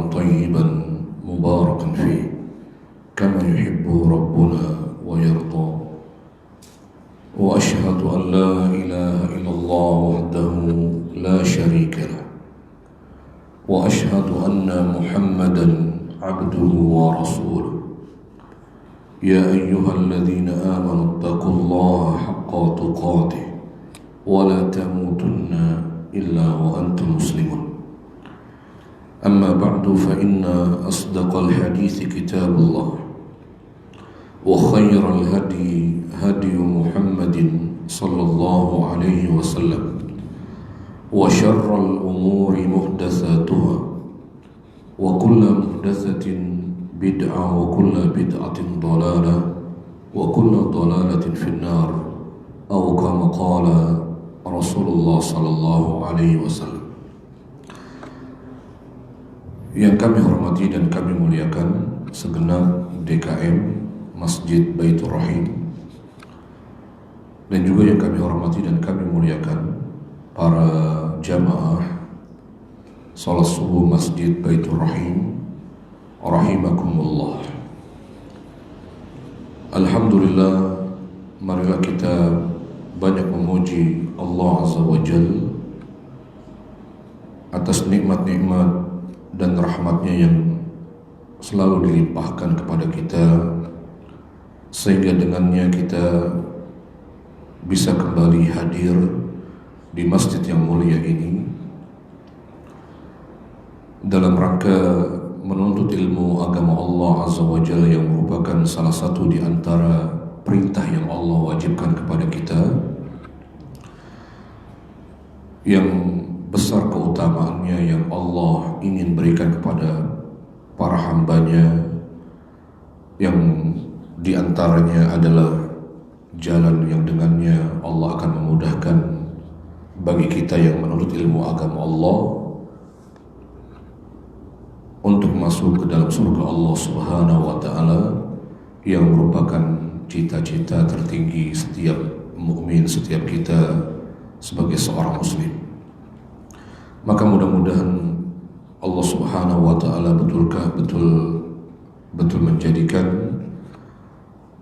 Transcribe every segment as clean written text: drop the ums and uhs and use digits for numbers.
طيبا مباركا فيه كما يحب ربنا ويرضى وأشهد أن لا إله إلا الله وحده لا شريك له وأشهد أن محمدا عبده ورسوله يا أيها الذين آمنوا اتقوا الله حق تقاته ولا تموتن إلا وأنتم مسلمون أما بعد فإن أصدق الحديث كتاب الله وخير الهدي هدي محمد صلى الله عليه وسلم وشر الأمور محدثاتها وكل محدثة بدعة وكل بدعة ضلالة وكل ضلالة في النار أو كما قال رسول الله صلى الله عليه وسلم. Yang kami hormati dan kami muliakan segenap DKM Masjid Baitur Rahim, dan juga yang kami hormati dan kami muliakan para jamaah salat subuh Masjid Baitur Rahim rahimakumullah. Alhamdulillah, marilah kita banyak memuji Allah Azza wa Jalla atas nikmat-nikmat dan rahmatnya yang selalu dilimpahkan kepada kita, sehingga dengannya kita bisa kembali hadir di masjid yang mulia ini dalam rangka menuntut ilmu agama Allah Azza wa Jalla yang merupakan salah satu di antara perintah yang Allah wajibkan kepada kita, yang besar keutamaannya yang Allah ingin berikan kepada para hambanya, yang diantaranya adalah jalan yang dengannya Allah akan memudahkan bagi kita yang menuntut ilmu agama Allah untuk masuk ke dalam surga Allah Subhanahu wa Ta'ala, yang merupakan cita-cita tertinggi setiap mukmin, setiap kita sebagai seorang muslim. Maka mudah-mudahan Allah Subhanahu wa Ta'ala betul menjadikan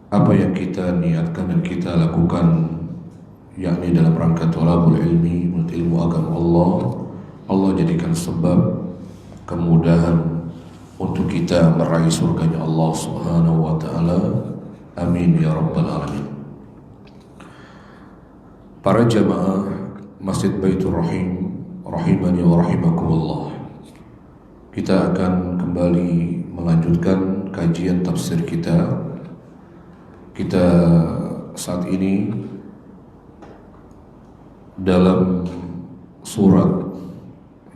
apa yang kita niatkan dan kita lakukan, yakni dalam rangka thalabul ilmi, menuntut ilmu agama Allah jadikan sebab kemudahan untuk kita meraih surganya Allah Subhanahu wa Ta'ala. Amin ya rabbal alamin. Para jamaah Masjid Baitur Rahim rahimani wa rahimakumullah, kita akan kembali melanjutkan kajian tafsir kita. Kita saat ini dalam surat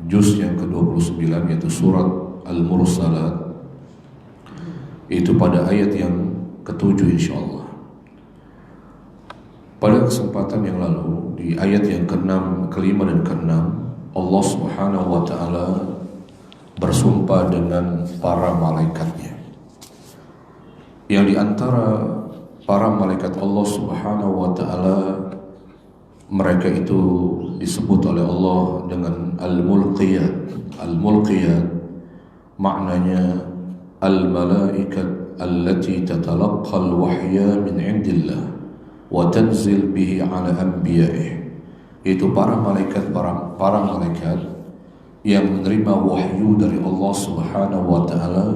juz yang ke-29, yaitu surat Al-Mursalat, itu pada ayat yang ke-7 insyaallah. Pada kesempatan yang lalu di ayat yang ke-6, ke-5 dan ke-6, Allah Subhanahu wa Ta'ala bersumpah dengan para malaikatnya, yang diantara para malaikat Allah Subhanahu wa Ta'ala, mereka itu disebut oleh Allah dengan Al-Mulqiyat. Al-Mulqiyat maknanya Al-Malaikat allati tatalaqqa al-wahya min indillah wa tanzil bihi ala anbiya'ih. Itu para malaikat yang menerima wahyu dari Allah Subhanahu wa Ta'ala,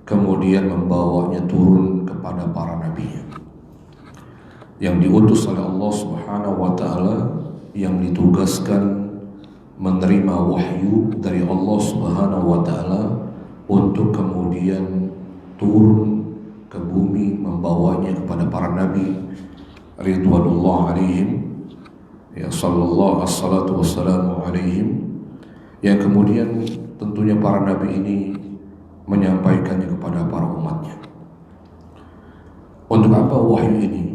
kemudian membawanya turun kepada para nabi yang diutus oleh Allah Subhanahu wa Ta'ala, yang ditugaskan menerima wahyu dari Allah Subhanahu wa Ta'ala untuk kemudian turun ke bumi membawanya kepada para nabi ridwanullah alaihim, ya sallallahu assalatu wassalamu alaihim, yang kemudian tentunya para nabi ini menyampaikannya kepada para umatnya. Untuk apa wahyu ini?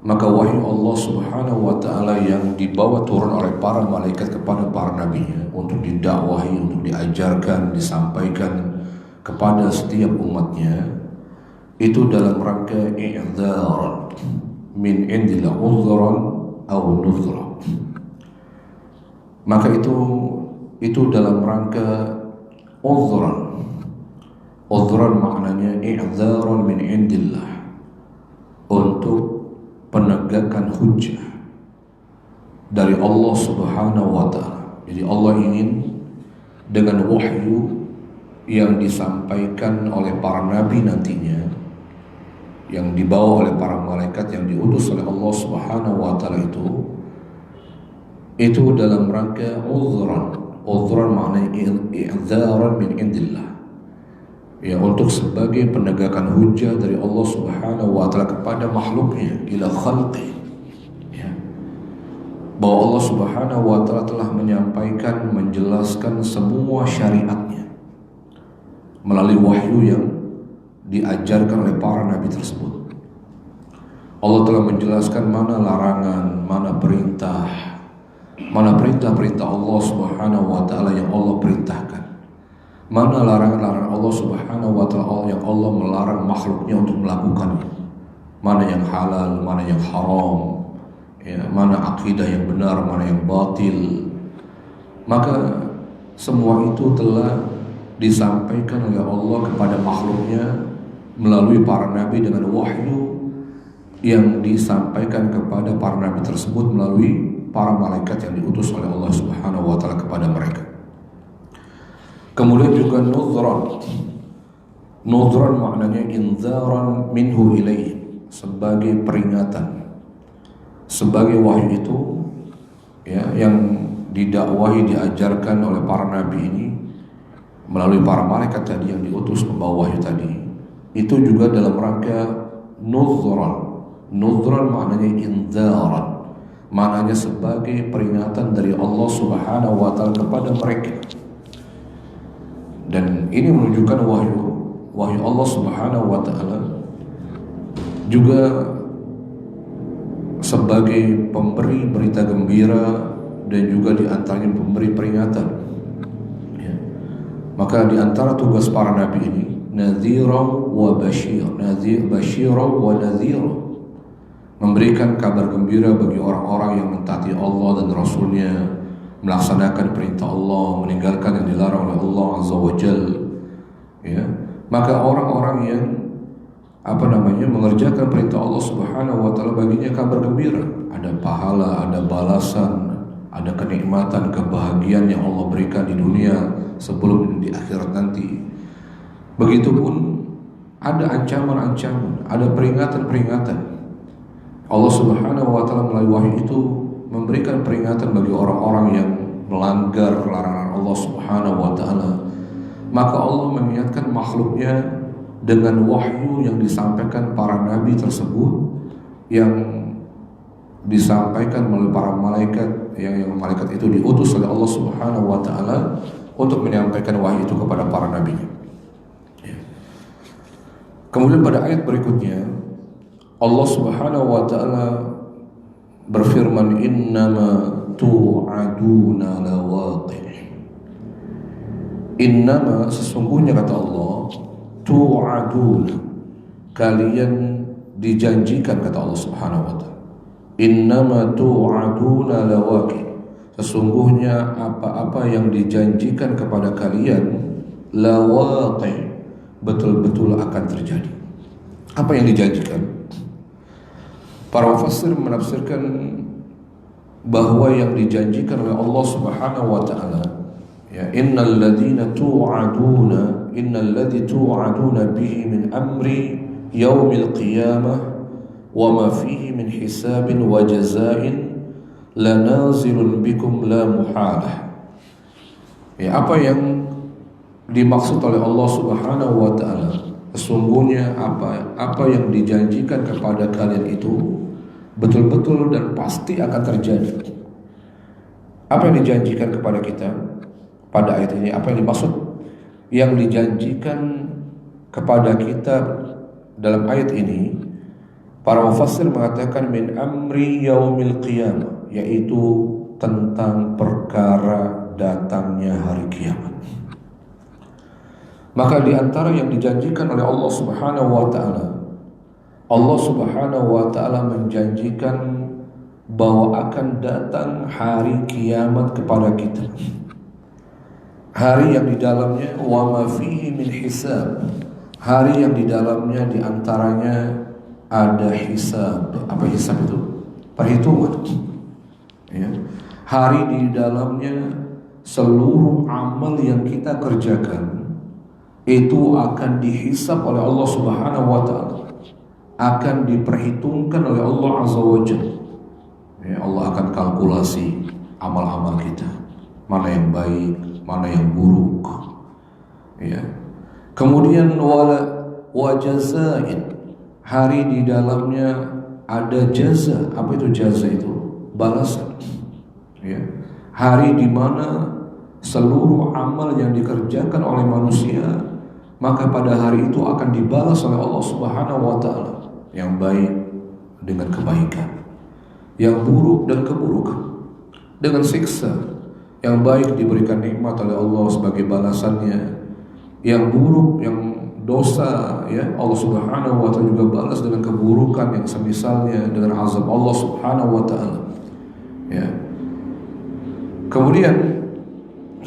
Maka wahyu Allah Subhanahu wa Ta'ala yang dibawa turun oleh para malaikat kepada para nabinya untuk didakwahi, untuk diajarkan, disampaikan kepada setiap umatnya, itu dalam rangka i'dzar min indillah uzran aw nuzra. Maka itu dalam rangka uzran. Uzran maknanya i'dzaran min indillah, untuk penegakan hujjah dari Allah Subhanahu wa ta'ala. Jadi Allah ingin dengan wahyu yang disampaikan oleh para nabi nantinya, yang dibawa oleh para malaikat yang diutus oleh Allah Subhanahu wa ta'ala, itu dalam rangka uzran. Uzran maknanya i'dzaran min indillah, ya, untuk sebagai penegakan hujjah dari Allah Subhanahu wa ta'ala kepada makhluknya, ila khalqi, ya, bahwa Allah Subhanahu wa ta'ala telah menyampaikan, menjelaskan semua syariatnya melalui wahyu yang diajarkan oleh para nabi tersebut. Allah telah menjelaskan mana larangan, mana perintah-perintah Allah Subhanahu wa ta'ala yang Allah perintahkan, mana larangan-larangan Allah Subhanahu wa ta'ala yang Allah melarang makhluknya untuk melakukannya, mana yang halal, mana yang haram, ya, mana akidah yang benar, mana yang batil. Maka semua itu telah disampaikan oleh Allah kepada makhluknya melalui para nabi dengan wahyu yang disampaikan kepada para nabi tersebut melalui para malaikat yang diutus oleh Allah Subhanahu wa ta'ala kepada mereka. Kemudian juga nudran maknanya inzaran minhu ilaihi, sebagai peringatan, sebagai wahyu itu, ya, yang didakwahi, diajarkan oleh para nabi ini melalui para malaikat tadi yang diutus membawa wahyu tadi, itu juga dalam rangka nudran maknanya inzaran, maknanya sebagai peringatan dari Allah Subhanahu wa ta'ala kepada mereka. Dan ini menunjukkan wahyu Allah Subhanahu wa ta'ala juga sebagai pemberi berita gembira dan juga diantaranya pemberi peringatan, ya. Maka diantara tugas para nabi ini nadhiran wa basyiran wa nadhiran, memberikan kabar gembira bagi orang-orang yang mentaati Allah dan Rasulnya, melaksanakan perintah Allah, meninggalkan yang dilarang oleh Allah Azza wa Jal, ya. Maka orang-orang yang mengerjakan perintah Allah Subhanahu wa ta'ala, baginya kabar gembira, ada pahala, ada balasan, ada kenikmatan, kebahagiaan yang Allah berikan di dunia sebelum di akhirat nanti. Begitupun ada ancaman-ancaman, ada peringatan-peringatan. Allah Subhanahu wa ta'ala melalui wahyu itu memberikan peringatan bagi orang-orang yang melanggar larangan Allah Subhanahu wa ta'ala. Maka Allah mengingatkan makhluknya dengan wahyu yang disampaikan para nabi tersebut, yang disampaikan melalui para malaikat, yang malaikat itu diutus oleh Allah Subhanahu wa ta'ala untuk menyampaikan wahyu itu kepada para nabi. Ya. Kemudian pada ayat berikutnya Allah Subhanahu wa ta'ala berfirman, innama tu'aduna lawaqi'. Innama, sesungguhnya kata Allah, tu'aduna, kalian dijanjikan, kata Allah Subhanahu wa ta'ala. Innama tu'aduna lawaqi', sesungguhnya apa-apa yang dijanjikan kepada kalian lawaqi', betul-betul akan terjadi. Apa yang dijanjikan? Para mufassir menafsirkan bahwa yang dijanjikan oleh Allah Subhanahu wa ta'ala, ya, innal ladzi tu'aduna bihi min amri yaumil qiyamah wa ma fihi min hisabin wa jazain lanazilun bikum la muhalah. Ya, apa yang dimaksud oleh Allah Subhanahu wa ta'ala, sesungguhnya apa yang dijanjikan kepada kalian itu betul-betul dan pasti akan terjadi. Apa yang dijanjikan kepada kita pada ayat ini? Apa yang dimaksud yang dijanjikan kepada kita dalam ayat ini? Para mufassir mengatakan min amri yaumil qiyamah, yaitu tentang perkara datangnya hari kiamat. Maka di antara yang dijanjikan oleh Allah Subhanahu wa ta'ala, Allah Subhanahu wa ta'ala menjanjikan bahwa akan datang hari kiamat kepada kita. hari yang di dalamnya wa ma fihi min hisab, hari yang di dalamnya diantaranya ada hisab. Apa hisab itu? Perhitungan. Ya. Hari di dalamnya seluruh amal yang kita kerjakan itu akan dihisab oleh Allah Subhanahu wa taala, akan diperhitungkan oleh Allah Azza wa Jalla. Ya, Allah akan kalkulasi amal-amal kita, mana yang baik, mana yang buruk. Ya. Kemudian wa jazain, hari di dalamnya ada jaza. Apa itu jaza itu? Balasan. Ya. Hari di mana seluruh amal yang dikerjakan oleh manusia, maka pada hari itu akan dibalas oleh Allah Subhanahu wa taala. Yang baik dengan kebaikan, yang buruk dan keburukan dengan siksa. Yang baik diberikan nikmat oleh Allah sebagai balasannya, yang buruk, yang dosa, ya Allah Subhanahu wa taala juga balas dengan keburukan yang semisalnya, dengan azab Allah Subhanahu wa taala. Ya. Kemudian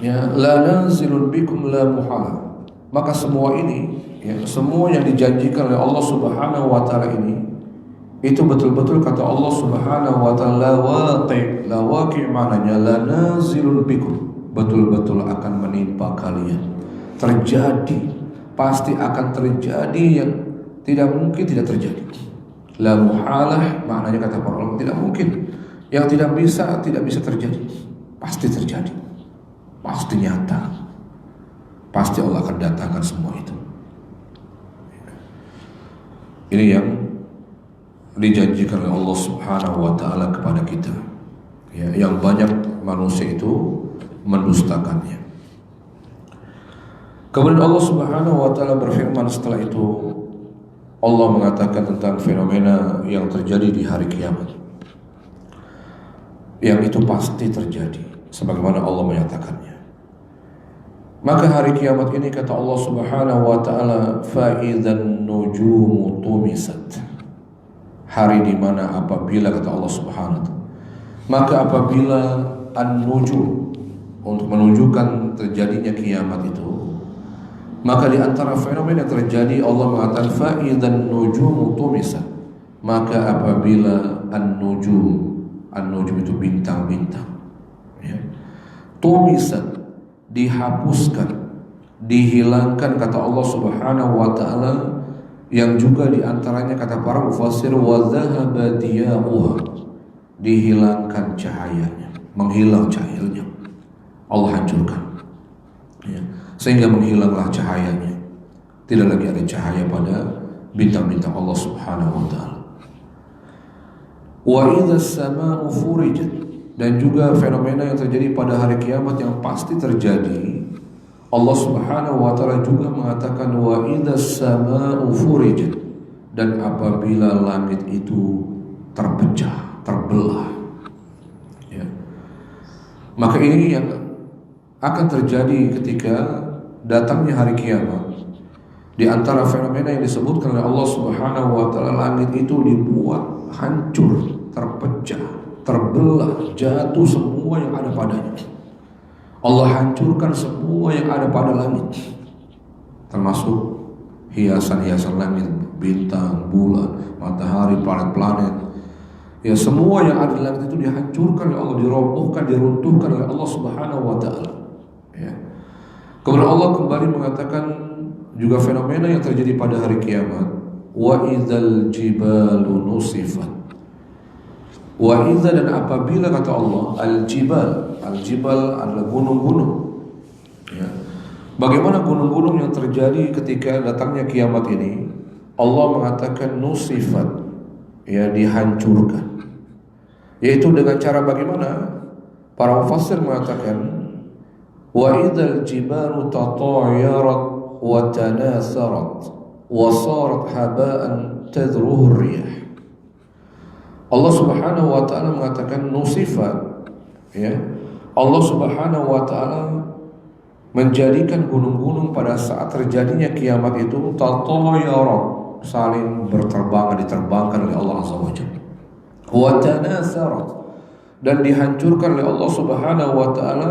ya, la nazilun bikum la muhala. Maka semua ini, ya, semua yang dijanjikan oleh Allah Subhanahu wa taala ini, itu betul-betul kata Allah Subhanahu wa taala la waqi' maknanya la nazilun bikum, betul-betul akan menimpa kalian. Terjadi, pasti akan terjadi, yang tidak mungkin tidak terjadi. La muhalah maknanya kata para ulama tidak mungkin, yang tidak bisa terjadi, pasti terjadi. Pasti nyata, pasti Allah akan datangkan semua itu. Ini yang dijanjikan oleh Allah Subhanahu wa taala kepada kita, ya, yang banyak manusia itu mendustakannya. Kemudian Allah Subhanahu wa taala berfirman setelah itu, Allah mengatakan tentang fenomena yang terjadi di hari kiamat, yang itu pasti terjadi sebagaimana Allah menyatakannya. Maka hari kiamat ini kata Allah Subhanahu wa taala, fa idzan nujumu tumisat, hari di mana apabila kata Allah Subhanahu wa taala, maka apabila an-nujum, untuk menunjukkan terjadinya kiamat itu, maka di antara fenomena yang terjadi Allah mengatakan fa idzan nujumu tumisat, maka apabila an-nujum itu bintang-bintang, ya, tumisat, dihapuskan, dihilangkan kata Allah Subhanahu wa taala, yang juga diantaranya kata para mufassir wa dhahaba diyahuha, dihilangkan cahayanya, menghilang cahayanya, Allah hancurkan, ya, sehingga menghilanglah cahayanya, tidak lagi ada cahaya pada bintang-bintang Allah Subhanahu wa taala. Wa idzas samaa'u furijat, dan juga fenomena yang terjadi pada hari kiamat yang pasti terjadi, Allah Subhanahu wa taala juga mengatakan wa idzas samaa'u furijat, dan apabila langit itu terpecah, terbelah, ya. Maka ini yang akan terjadi ketika datangnya hari kiamat. Di antara fenomena yang disebutkan oleh Allah Subhanahu wa taala, langit itu dibuat hancur, terpecah, terbelah, jatuh semua yang ada padanya. Allah hancurkan semua yang ada pada langit, termasuk hiasan-hiasan langit, bintang, bulan, matahari, planet-planet. Ya, semua yang ada di langit itu dihancurkan oleh Allah, dirobohkan, diruntuhkan oleh Allah Subhanahu wa taala. Ya. Kemudian Allah kembali mengatakan juga fenomena yang terjadi pada hari kiamat, wa idzal jibalu nusifat. Wa idza, dan apabila kata Allah, al-jibal adalah gunung-gunung, ya. Bagaimana gunung-gunung yang terjadi ketika datangnya kiamat ini? Allah mengatakan nusifat, ya, dihancurkan. Yaitu dengan cara bagaimana? Para mufassir mengatakan wa idzal jibalu tatayarat wa tanasarat wa sarat haba'an tadruhu riyah. Allah Subhanahu wa taala mengatakan nusifat, ya. Allah Subhanahu wa taala menjadikan gunung-gunung pada saat terjadinya kiamat itu tatayarat, saling berterbangan, diterbangkan oleh Allah Azza wa Jalla. Wa tanasarat, dan dihancurkan oleh Allah Subhanahu wa taala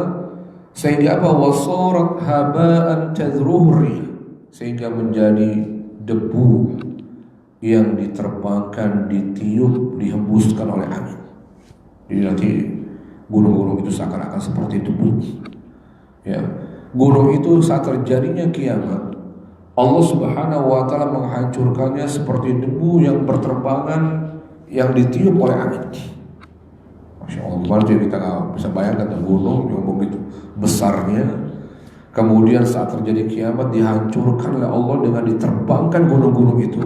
sehingga apa? Wasarat haba'an tadhruhu rih, sehingga menjadi debu yang diterbangkan, ditiup, dihembuskan oleh angin. Jadi nanti gunung-gunung itu seakan-akan seperti debu. Ya, gunung itu saat terjadinya kiamat, Allah Subhanahu wa taala menghancurkannya seperti debu yang berterbangan yang ditiup oleh angin. Masya Allah, gimana kita nggak bisa bayangkan gunung yang begitu besarnya, kemudian saat terjadi kiamat dihancurkan oleh Allah dengan diterbangkan gunung-gunung itu,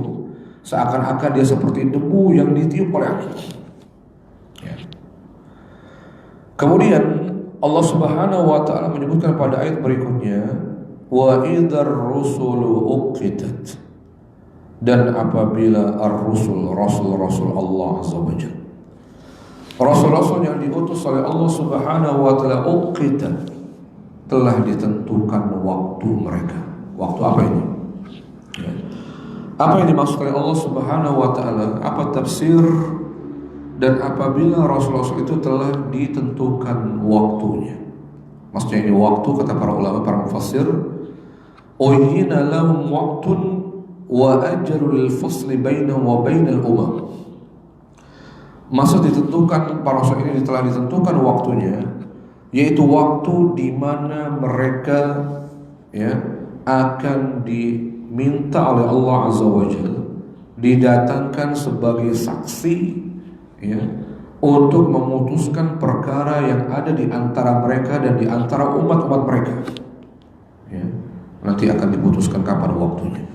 seakan-akan dia seperti debu yang ditiup oleh angin. Ya. Kemudian Allah Subhanahu wa taala menyebutkan pada ayat berikutnya, wa idzar rusulu uqitat, dan apabila ar-rusul, rasul-rasul Allah azza wajalla, rasul-rasul yang diutus oleh Allah Subhanahu wa taala, uqitat, telah ditentukan waktu mereka. Waktu apa ini? Ya. Apa yang dimaksud oleh Allah Subhanahu wa taala? Apa tafsir? Dan apabila rasul-rasul itu telah ditentukan waktunya. Maksudnya ini waktu, kata para ulama, para mufassir, uyina lahum waqtun wa ajalul fasli bainahum wa bainal umam. Maksud ditentukan para rasul ini telah ditentukan waktunya, yaitu waktu di mana mereka akan diminta oleh Allah Azza wa Jalla, didatangkan sebagai saksi untuk memutuskan perkara yang ada di antara mereka dan di antara umat-umat mereka. Nanti akan diputuskan kapan waktunya.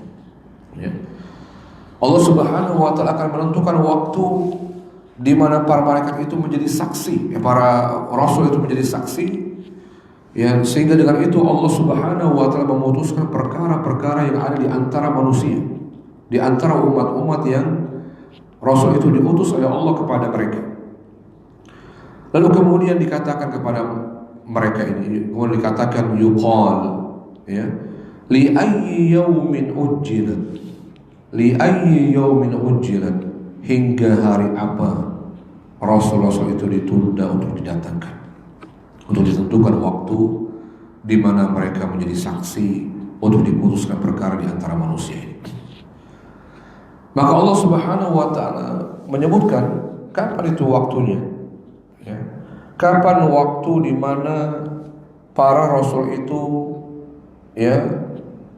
Allah Subhanahu wa taala akan menentukan waktu di mana para malaikat itu menjadi saksi, para rasul itu menjadi saksi, sehingga dengan itu Allah Subhanahu wa taala memutuskan perkara-perkara yang ada di antara manusia, di antara umat-umat yang rasul itu diutus oleh Allah kepada mereka. Lalu kemudian dikatakan kepada mereka ini, kemudian dikatakan yuqal, li ayyi yaumin ujjilat, li ayyi yaumin ujjilat, hingga hari apa rasul-rasul itu ditunda untuk didatangkan, untuk ditentukan waktu di mana mereka menjadi saksi untuk diputuskan perkara di antara manusia ini. Maka Allah Subhanahu wa taala menyebutkan kapan itu waktunya. Kapan waktu di mana para rasul itu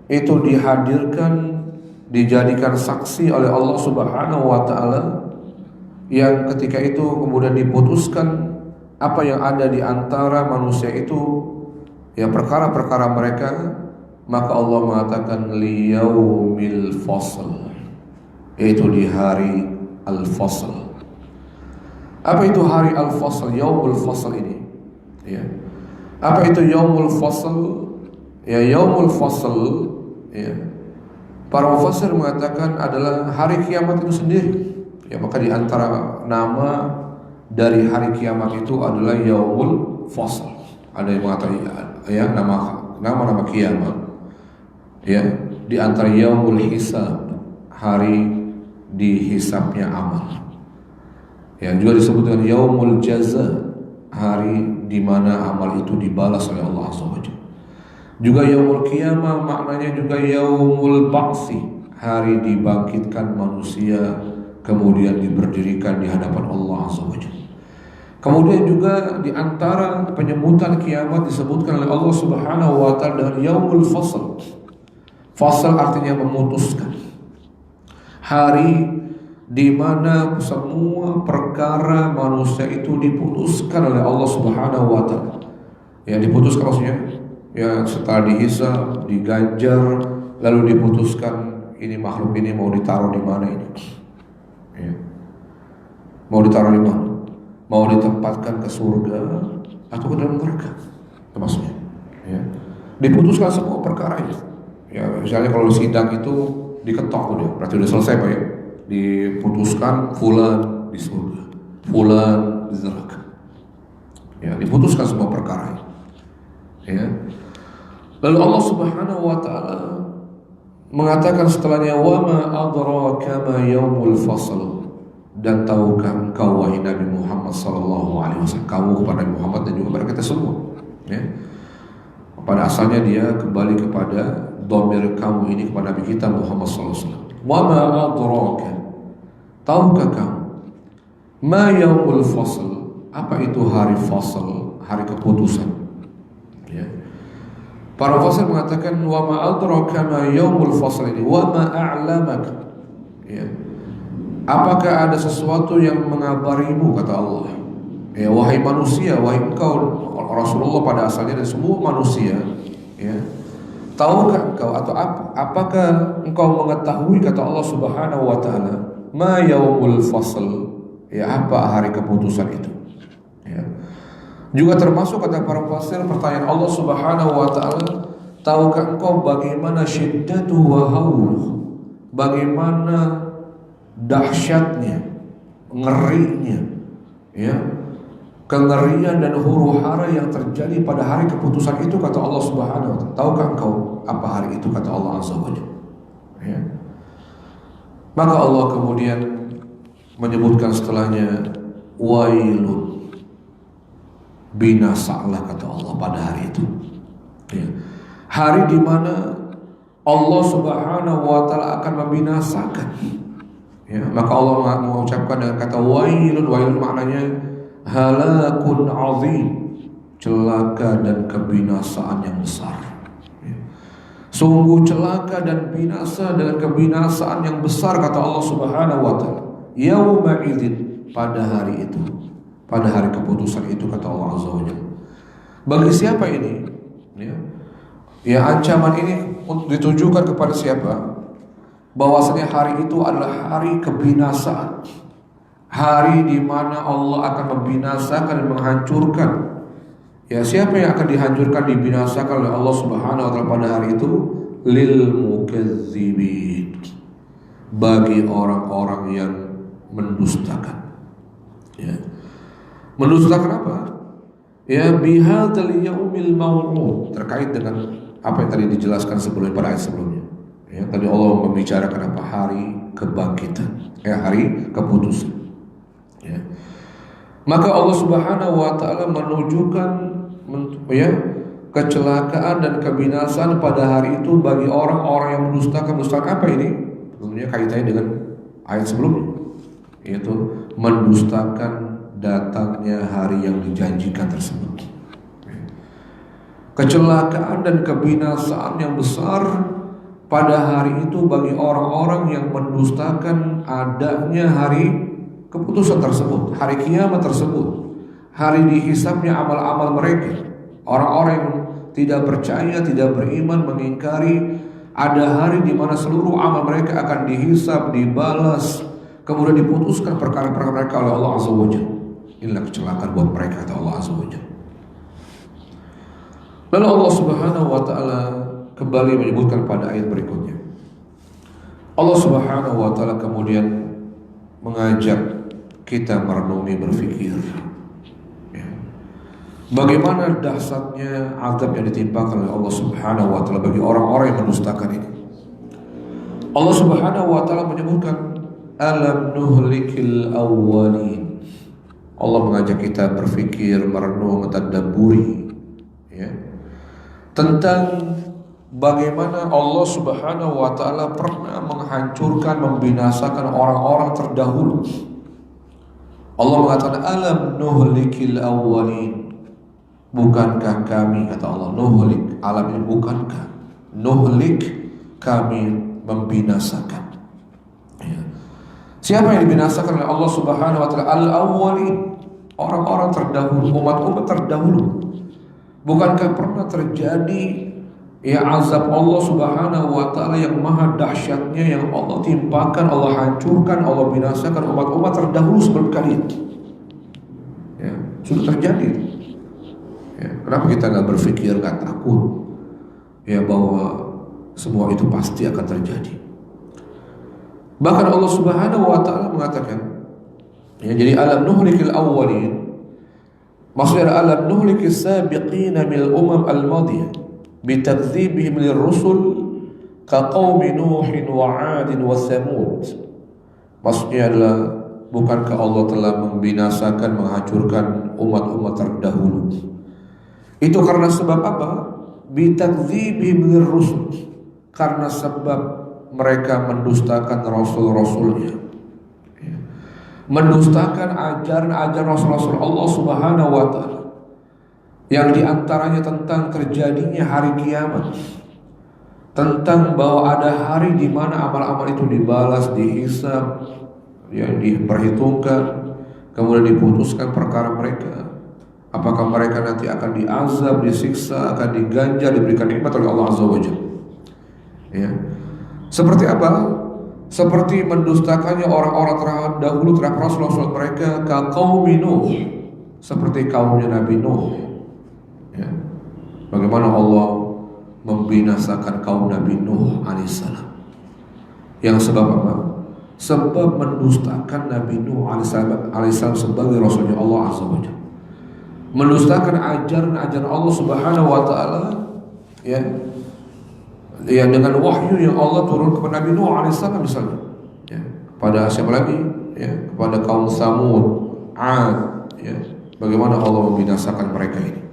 itu dihadirkan, dijadikan saksi oleh Allah Subhanahu wa taala, yang ketika itu kemudian diputuskan apa yang ada di antara manusia itu, perkara-perkara mereka. Maka Allah mengatakan liyaumil fasl, yaitu di hari al-fasl. Apa itu hari al-fasl, yaumul fasl ini? Apa itu yaumul fasl? Yaumul fasl, para mufassir mengatakan adalah hari kiamat itu sendiri. Maka di antara nama dari hari kiamat itu adalah yaumul fasl. Ada yang mengatakan nama kiamat. Di antara yaumul hisab, hari dihisapnya amal. Juga disebut dengan yaumul jaza, hari di mana amal itu dibalas oleh Allah Azza wa Jalla. Juga yaumul qiyamah maknanya juga yaumul ba'si, hari dibangkitkan manusia kemudian diberdirikan di hadapan Allah Azza wa Jalla. Kemudian juga di antara penyebutan kiamat disebutkan oleh Allah Subhanahu wa taala dengan yaumul fasl. Fasl artinya memutuskan. Hari di mana semua perkara manusia itu diputuskan oleh Allah Subhanahu wa taala. Diputuskan maksudnya setelah dihisab, diganjar, lalu diputuskan ini makhluk ini mau ditaruh di mana ini. Mau ditaruh di mana? Mau ditempatkan ke surga atau ke dalam neraka? Itu maksudnya. Diputuskan semua perkara itu. Misalnya kalau sidang itu diketok udah, berarti udah selesai Pak diputuskan fulan di surga, fulan di neraka. Diputuskan semua perkara. Lalu Allah Subhanahu wa taala mengatakan setelahnya, wa ma adraka ma yaumul fasl, dan tahukah engkau wahai Nabi Muhammad sallallahu alaihi wasallam, kamu kepada Nabi Muhammad dan juga kepada kita semua, pada asalnya dia kembali kepada dhamir kamu ini kepada Nabi kita Muhammad SAW. Wa ma adraka, tahukah kamu ma yaumul fasl, apa itu hari fasl, hari keputusan? Ya. Para fasl mengatakan wa ma adraka ma yaumul fasl ini, wa ma a'lamaka. Ya. Apakah ada sesuatu yang mengabarimu, kata Allah. Ya, wahai manusia, wahai engkau Rasulullah pada asalnya dan semua manusia, ya. Tahukah engkau atau apakah engkau mengetahui, kata Allah Subhanahu wa taala, ma yaumul fasl, ya, apa hari keputusan itu? Ya. Juga termasuk kata para fasir pertanyaan Allah Subhanahu wa taala, tahukah engkau bagaimana syiddatu wa hauluh, bagaimana dahsyatnya, ngerinya, ya, kengerian dan huru-hara yang terjadi pada hari keputusan itu, kata Allah Subhanahu wa taala. Tahukah engkau apa hari itu, kata Allah Azza wa Jalla. Ya. Maka Allah kemudian menyebutkan setelahnya, wailun, binasalah, kata Allah pada hari itu. Ya. Hari di mana Allah Subhanahu wa taala akan membinasakan. Ya, maka Allah mengucapkan dengan kata wailun. Wailun maknanya halakun azim, celaka dan kebinasaan yang besar. Ya. Sungguh celaka dan binasa dengan kebinasaan yang besar, kata Allah Subhanahu wa taala. Yauma idzin, pada hari itu, pada hari keputusan itu, kata Allah Azza wa Jalla. Bagi siapa ini? Ya, ancaman ini ditujukan kepada siapa? Bahwasanya hari itu adalah hari kebinasaan. Hari di mana Allah akan membinasakan dan menghancurkan. Ya, siapa yang akan dihancurkan, dibinasakan oleh Allah Subhanahu wa taala pada hari itu? Lil mukazzibin, bagi orang-orang yang mendustakan. Ya. Mendustakan apa? Ya, bihadzal yaumil maw'ud, terkait dengan apa yang tadi dijelaskan sebelumnya pada ayat sebelumnya. Ya, tadi Allah membicarakan apa? Hari kebangkitan, hari keputusan. Ya. Maka Allah Subhanahu wa taala menunjukkan kecelakaan dan kebinasaan pada hari itu bagi orang-orang yang mendustakan. Mendustakan apa ini? Tentunya kaitannya dengan ayat sebelumnya, yaitu mendustakan datangnya hari yang dijanjikan tersebut. Kecelakaan dan kebinasaan yang besar pada hari itu bagi orang-orang yang mendustakan adanya hari keputusan tersebut, hari kiamat tersebut, hari dihisapnya amal-amal mereka. Orang-orang yang tidak percaya, tidak beriman, mengingkari ada hari di mana seluruh amal mereka akan dihisap, dibalas, kemudian diputuskan perkara-perkara mereka oleh Allah Azza wa Jalla. Inilah kecelakaan buat mereka, kata Allah Azza wa Jalla. Lalu Allah Subhanahu wa taala kembali menyebutkan pada ayat berikutnya. Allah Subhanahu wa taala kemudian mengajak kita merenungi, berfikir, ya, bagaimana dahsyatnya azab yang ditimpakan oleh Allah Subhanahu wa taala bagi orang-orang yang mendustakan ini. Allah Subhanahu wa taala menyebutkan alam nuhlikil awwalin. Allah mengajak kita berfikir, merenung, mentadabburi, ya, tentang bagaimana Allah Subhanahu wa taala pernah menghancurkan, membinasakan orang-orang terdahulu. Allah mengatakan alam nuhlikil awwalin. Bukankah kami, kata Allah, nuhlik, alam ini bukankah, nuhlik, kami membinasakan. Ya. Siapa yang dibinasakan oleh Allah Subhanahu wa taala? Al-awwalin, orang-orang terdahulu, umat-umat terdahulu. Bukankah pernah terjadi azab Allah Subhanahu wa taala yang maha dahsyatnya yang Allah timpakan, Allah hancurkan, Allah binasakan umat-umat terdahulu sebelum kalian? Ya, sudah terjadi. Ya, kenapa kita nggak berpikir, nggak takut, ya, bahwa semua itu pasti akan terjadi? Bahkan Allah Subhanahu wa taala mengatakan, ya, jadi alam nuhlikil awwalin, maksudnya alam nuhlikis sabiqina minal umam al-madiyah bitakdzibihim lirrusul kaqaumi Nuhin wa 'Adin wa Tsamud. Maksudnya adalah, bukankah Allah telah membinasakan, menghancurkan umat-umat terdahulu? Itu karena sebab apa? bitakdzibihim lirrusul, karena sebab mereka mendustakan rasul-rasulnya, mendustakan ajaran-ajaran rasul-rasul Allah Subhanahu wa taala, yang diantaranya tentang terjadinya hari kiamat, tentang bahwa ada hari di mana amal-amal itu dibalas, dihisab, yang diperhitungkan, kemudian diputuskan perkara mereka. Apakah mereka nanti akan diazab, disiksa, akan diganjar, diberikan nikmat oleh Allah Azza wa Jalla. Ya. Seperti apa? Seperti mendustakannya orang-orang terdahulu terhadap rasul-rasul mereka, kaum Nuh, seperti kaumnya Nabi Nuh. Ya. Bagaimana Allah membinasakan kaum Nabi Nuh alaihissalam? Yang sebab apa? Sebab mendustakan Nabi Nuh alaihissalam sebagai rasulnya Allah Azza wa Jalla, mendustakan ajaran-ajaran Allah Subhanahu wa taala, ya, dengan wahyu yang Allah turun kepada Nabi Nuh alaihissalam misalnya, ya, pada siapa lagi, ya, kepada kaum Samud, Ad, ya, bagaimana Allah membinasakan mereka ini.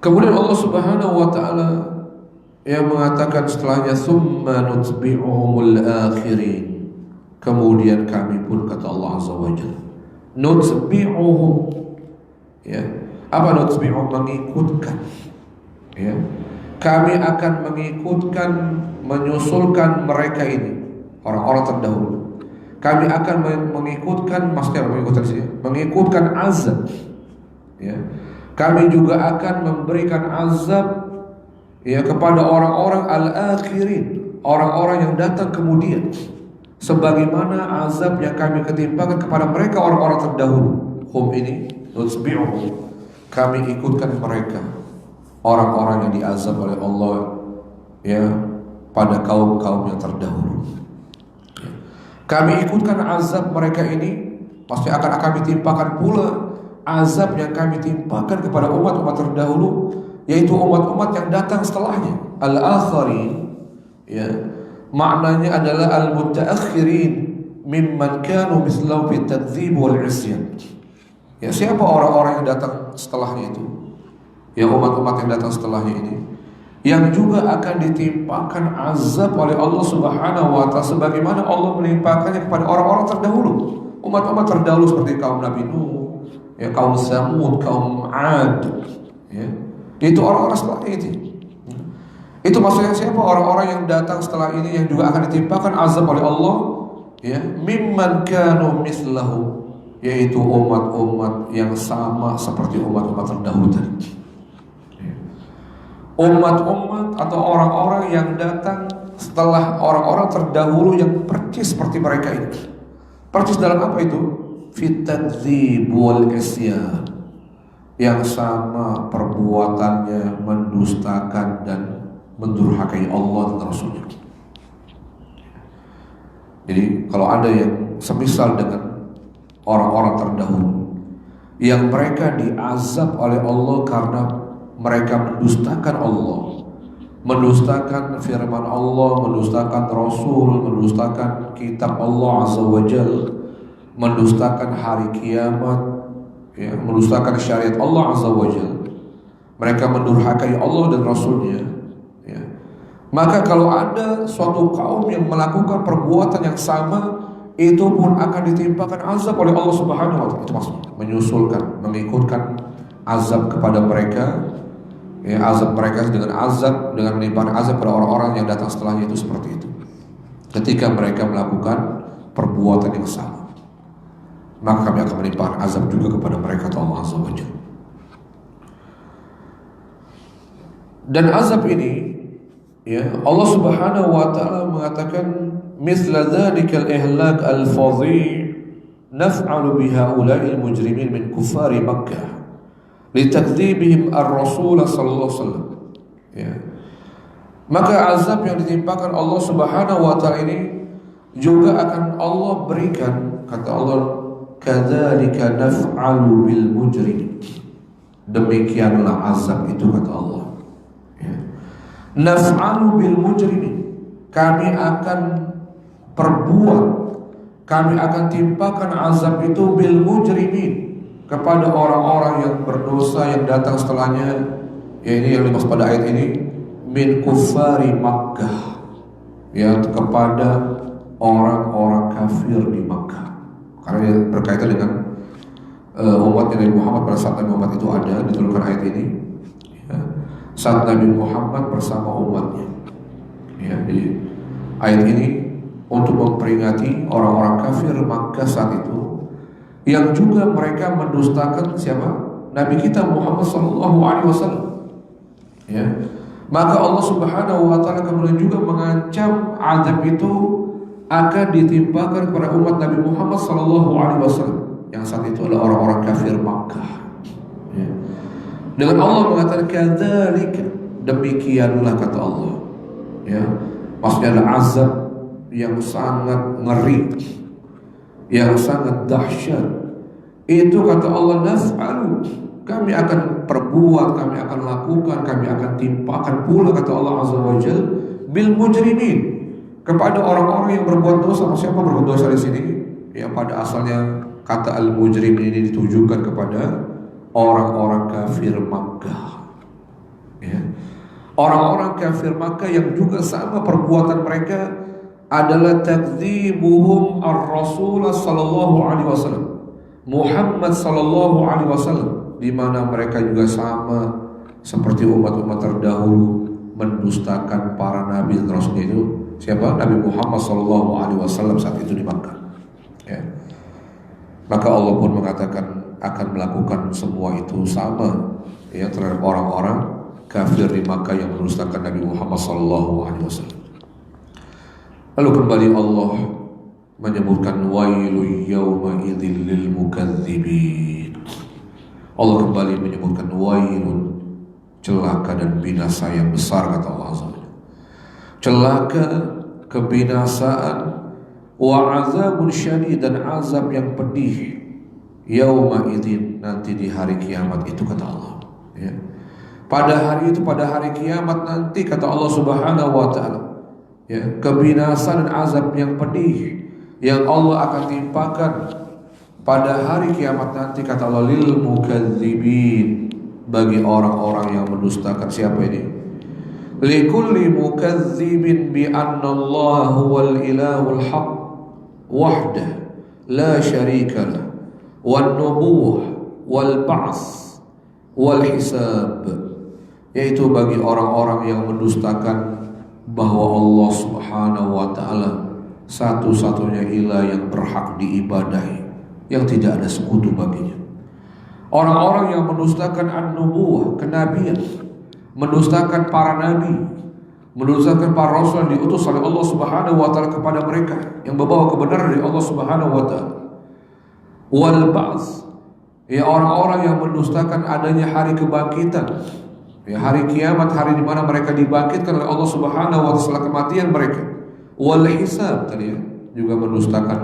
Kemudian Allah Subhanahu wa taala yang mengatakan setelahnya, summa nutbi'uhumul akhirin, kemudian kami pun, kata Allah Azza wa Jalla, nutbi'uhum, ya, apa nutbi'uhum? Mengikutkan, ya, kami akan mengikutkan, menyusulkan mereka ini, orang-orang terdahulu. Kami akan mengikutkan, maksudnya mengikutkan sih, mengikutkan azab, ya. Kami juga akan memberikan azab, ya, kepada orang-orang al-akhirin, orang-orang yang datang kemudian, sebagaimana azab yang kami ketimpakan kepada mereka orang-orang terdahulu. Hum ini nutbi'uhum, kami ikutkan mereka, orang-orang yang diazab oleh Allah, ya, pada kaum-kaum yang terdahulu. Kami ikutkan azab mereka ini, pasti akan kami timpakan pula azab yang kami timpakan kepada umat-umat terdahulu, yaitu umat-umat yang datang setelahnya. Al-akhirin, ya, maknanya adalah al-mutaakhirin mimman kanu mislahu fi takdzib wal isyan. Ya, siapa orang-orang yang datang setelahnya itu? Ya, umat-umat yang datang setelahnya ini, yang juga akan ditimpakan azab oleh Allah Subhanahu wa taala sebagaimana Allah menimpakannya kepada orang-orang terdahulu, umat-umat terdahulu seperti kaum Nabi Nuh, ya, kaum Samud, kaum Ad, ya. Itu orang-orang setelahnya itu. Itu maksudnya siapa? Orang-orang yang datang setelah ini yang juga akan ditimpakan azab oleh Allah, ya, mimman kanu mislahu, yaitu umat-umat yang sama seperti umat-umat terdahulu tadi. Umat-umat atau orang-orang yang datang setelah orang-orang terdahulu yang persis seperti mereka ini. Persis dalam apa itu? Fit takdzib wal isyan, yang sama perbuatannya mendustakan dan mendurhakai Allah dan Rasulnya. Jadi kalau ada yang semisal dengan orang-orang terdahulu yang mereka diazab oleh Allah karena mereka mendustakan Allah, mendustakan firman Allah, mendustakan Rasul, mendustakan kitab Allah Azza wa Jalla, mendustakan hari kiamat, ya, mendustakan syariat Allah Azza wa Jalla, mereka mendurhakai Allah dan Rasulnya, ya. Maka kalau ada suatu kaum yang melakukan perbuatan yang sama, itu pun akan ditimpakan azab oleh Allah Subhanahu wa taala. Itu maksudnya menyusulkan, mengikutkan azab kepada mereka, ya, azab mereka dengan azab, dengan menimpakan azab pada orang-orang yang datang setelahnya itu seperti itu. Ketika mereka melakukan perbuatan yang sama, maka kami akan menimpakan azab juga kepada mereka, kata Allah Azza wa Jalla. Dan azab ini, ya, Allah Subhanahu wa taala mengatakan misla dzalikal ihlak al-fadhi' naf'alu bihaula'il mujrimin min kuffari Makkah litakdzibihim ar-rasul sallallahu alaihi wasallam, ya. Maka azab yang ditimpakan Allah Subhanahu wa taala ini juga akan Allah berikan, kata Allah, kadzalika naf'alu bil mujrimin, demikianlah azab itu, kata Allah, ya. Naf'alu bil mujrimin, kami akan perbuat, kami akan timpakan azab itu bil mujrimin, kepada orang-orang yang berdosa yang datang setelahnya, Ya, ini yang dimaksud pada ayat ini, min kuffari Makkah, ya, kepada orang-orang kafir di Makkah. Karena berkaitan dengan umatnya Nabi Muhammad pada saat Nabi Muhammad itu ada, diturunkan ayat ini, ya, saat Nabi Muhammad bersama umatnya. Ya, jadi ayat ini untuk memperingati orang-orang kafir Makkah saat itu, yang juga mereka mendustakan siapa? Nabi kita Muhammad SAW. Ya, maka Allah Subhanahu wa taala kemudian juga mengancam azab itu akan ditimpakan kepada umat Nabi Muhammad SAW yang saat itu adalah orang-orang kafir Makkah. Ya. Dengan Allah mengatakan kadzalika, demikianlah kata Allah. Ya, maksudnya adalah azab yang sangat ngeri, yang sangat dahsyat. Itu kata Allah, naf'alu, kami akan perbuat, kami akan lakukan, kami akan timpakan pula kata Allah Azza wa Jal bil mujrimin, kepada orang-orang yang berbuat dosa. Siapa berbuat dosa di sini? Ya, pada asalnya kata al mujrim ini ditujukan kepada orang-orang kafir Makkah. Ya. Orang-orang kafir Makkah yang juga sama perbuatan mereka adalah takdzibuhum ar-Rasul sallallahu alaihi wasallam, Muhammad sallallahu alaihi wasallam, di mana mereka juga sama seperti umat-umat terdahulu mendustakan para nabi dan rasul itu. Siapa? Nabi Muhammad SAW saat itu di Makkah. Ya. Maka Allah pun mengatakan akan melakukan semua itu sama, ya, terhadap orang-orang kafir di Makkah yang mendustakan Nabi Muhammad SAW. Lalu kembali Allah menyebutkan wailu yawma idzil lil mukadzibin. Allah kembali menyebutkan wailun, celaka dan binasa yang besar kata Allah Azza wa Jalla. Celaka, kebinasaan, wa azabun syadid, dan azab yang pedih, yauma idzin, nanti di hari kiamat itu kata Allah. Ya. Pada hari itu, pada hari kiamat nanti kata Allah Subhanahu wa taala, ya, kebinasaan dan azab yang pedih yang Allah akan timpakan pada hari kiamat nanti kata Allah, lil mukadzibin, bagi orang-orang yang mendustakan. Siapa ini? Likulli mukadzibin bi anna Allah huwal ilahul haq wahdah la syarika lah, wan nubuwah wal ba'ts wal hisab, yaitu bagi orang-orang yang mendustakan bahwa Allah Subhanahu wa taala satu-satunya ilah yang berhak diibadahi, yang tidak ada sekutu baginya. Orang-orang yang mendustakan an-nubuwah, kenabian, mendustakan para nabi, mendustakan para rasul yang diutus oleh Allah Subhanahu wa taala kepada mereka, yang membawa kebenaran dari Allah Subhanahu wa taala. Wal ba'ts, ya, orang-orang yang mendustakan adanya hari kebangkitan, ya, hari kiamat, hari di mana mereka dibangkitkan oleh Allah Subhanahu wa taala setelah kematian mereka. Wal hisab, tadi ya, juga mendustakan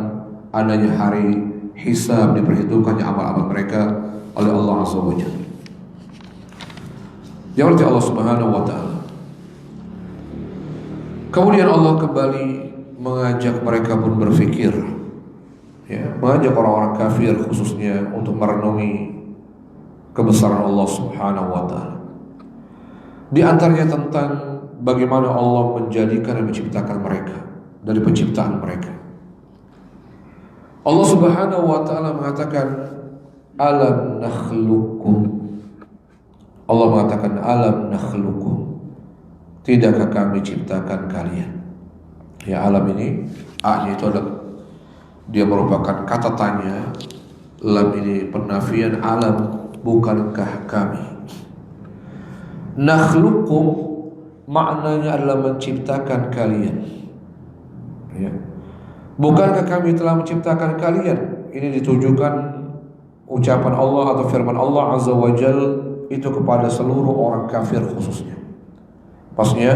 adanya hari hisab, diperhitungkannya amal-amal mereka oleh Allah Azza wa Jalla. Jawabnya Allah Subhanahu wa taala. Kemudian Allah kembali mengajak mereka pun berfikir, ya, mengajak orang-orang kafir khususnya untuk merenungi kebesaran Allah Subhanahu wa taala. Di antaranya tentang bagaimana Allah menjadikan dan menciptakan mereka dari penciptaan mereka. Allah Subhanahu wa taala mengatakan alam nakhluqukum. Allah mengatakan alam nakhluqukum, tidakkah kami ciptakan kalian? Ya, alam ini A-nya itu adalah, dia merupakan kata tanya, lam ini penafian alam, bukankah kami? Nakhluqukum maknanya adalah menciptakan kalian. Ya. Bukankah kami telah menciptakan kalian? Ini ditujukan ucapan Allah atau firman Allah Azza wa Jal itu kepada seluruh orang kafir khususnya. Pasnya,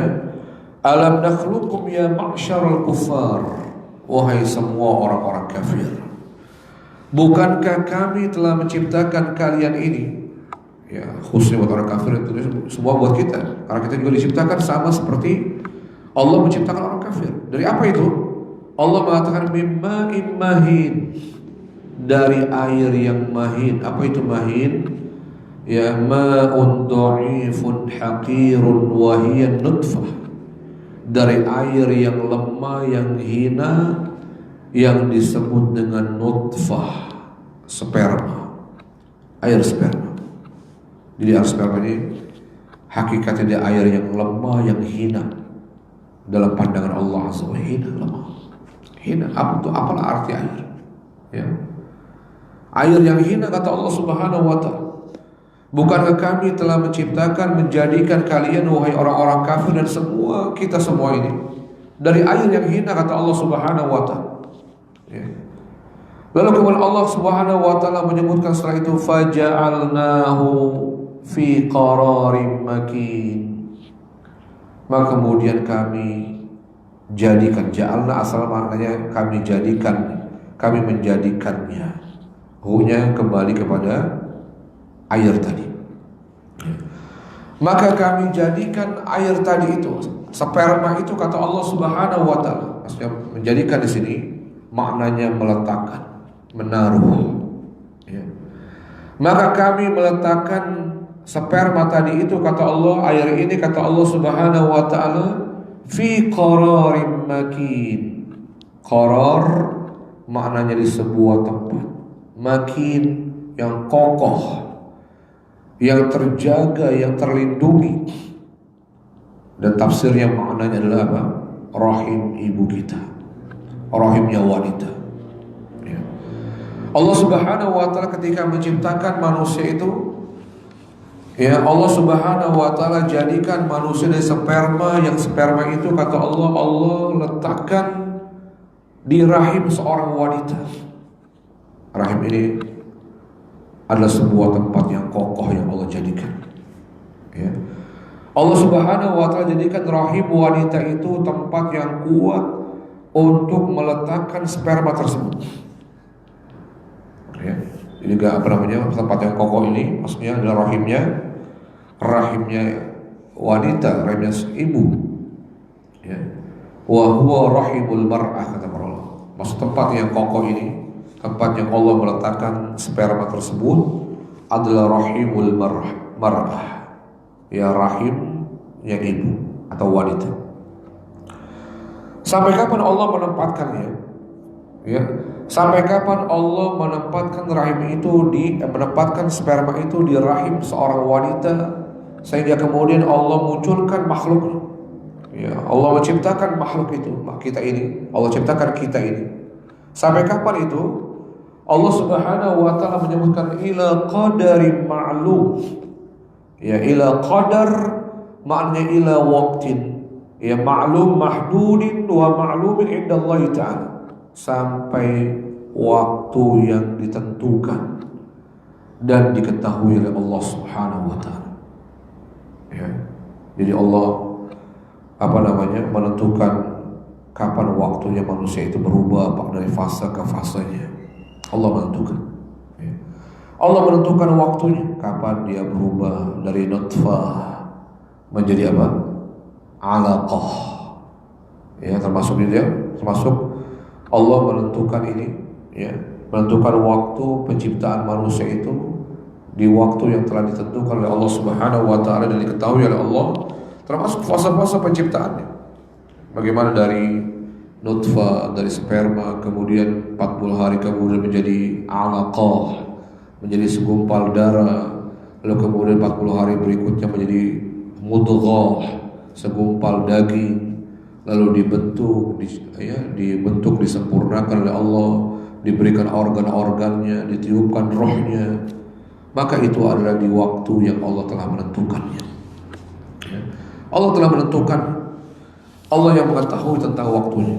alam nakhluqukum ya ma'syarul kuffar, wahai semua orang-orang kafir, bukankah kami telah menciptakan kalian ini? Ya, khususnya buat orang kafir, itu semua buat kita, karena kita juga diciptakan sama seperti Allah menciptakan orang kafir. Dari apa itu? Allah mengatakan mimma'in mahin, dari air yang mahin. Apa itu mahin? ya ma'un dha'ifun haqirun wa hiya nutfah, dari air yang lemah, yang hina, yang disebut dengan nutfah, sperma, air sperma. Jadi air sperma ini hakikatnya dia air yang lemah, yang hina dalam pandangan Allah Azza wa Jalla. Lemah, hina. Apa itu? Apalah arti air? Ya. Air yang hina, kata Allah Subhanahu wa Ta'ala. Bukankah kami telah menciptakan, menjadikan kalian wahai orang-orang kafir dan semua kita semua ini dari air yang hina, kata Allah Subhanahu wa Ta'ala. Ya. Lalu kemudian Allah Subhanahu wa Ta'ala menyebutkan setelah itu faja'alnahu fi qararim makin, maka kemudian kami jadikan, ja'alna asal maknanya kami jadikan, kami menjadikannya, hunya kembali kepada air tadi. Maka kami jadikan air tadi itu, sperma itu, kata Allah Subhanahu wa Ta'ala. Maksudnya menjadikan di sini maknanya meletakkan, menaruh. Ya. Maka kami meletakkan sperma tadi itu, kata Allah, air ini, kata Allah Subhanahu wa Ta'ala, fi qararim makin. Qarar maknanya di sebuah tempat, makin yang kokoh, yang terjaga, yang terlindungi. Dan tafsirnya maknanya adalah apa? Rahim ibu kita, rahimnya wanita. Ya. Allah Subhanahu wa Ta'ala ketika menciptakan manusia itu, ya, Allah Subhanahu wa Ta'ala jadikan manusia dari sperma, yang sperma itu, kata Allah, Allah letakkan di rahim seorang wanita. Rahim ini adalah sebuah tempat yang kokoh yang Allah jadikan. Ya. Allah Subhanahu wa Ta'ala jadikan rahim wanita itu tempat yang kuat untuk meletakkan sperma tersebut. Ya. Jadi tempat yang kokoh ini maksudnya adalah rahimnya wanita, rahimnya ibu. Ya. Wa huwa rahimul mar'ah, kata Allah. Maksud tempat yang kokoh ini, tempat yang Allah meletakkan sperma tersebut adalah rahimul mar'ah, ya, rahimnya ibu atau wanita. Sampai kapan Allah menempatkannya? Ya, sampai kapan Allah menempatkan menempatkan sperma itu di rahim seorang wanita, sehingga kemudian Allah munculkan makhluk. Ya, Allah menciptakan makhluk itu, kita ini. Allah ciptakan kita ini. Sampai kapan itu? Allah Subhanahu wa Ta'ala menyebutkan ila qadarin ma'lum. Ya, ila qadar maknanya ila waqtin. Ya, ma'lum mahdudin wa ma'lumin indallahi ta'ala. Sampai waktu yang ditentukan dan diketahui oleh Allah Subhanahu wa Ta'ala. Ya. Jadi Allah menentukan kapan waktunya manusia itu berubah dari fase ke fasenya. Allah menentukan. Ya. Allah menentukan waktunya kapan dia berubah dari nutfah menjadi apa? Alaqah. Ya, termasuk Allah menentukan ini, ya, menentukan waktu penciptaan manusia itu di waktu yang telah ditentukan oleh Allah Subhanahu wa Ta'ala dan diketahui oleh Allah, termasuk fase-fase penciptaannya. Bagaimana dari nutfah, dari sperma, kemudian 40 hari kemudian menjadi alaqah, menjadi segumpal darah, lalu kemudian 40 hari berikutnya menjadi mudghah, segumpal daging, lalu dibentuk, disempurnakan oleh Allah, diberikan organ-organnya, ditiupkan rohnya. Maka itu adalah di waktu yang Allah telah menentukannya. Ya. Allah telah menentukan, Allah yang mengetahui tentang waktunya.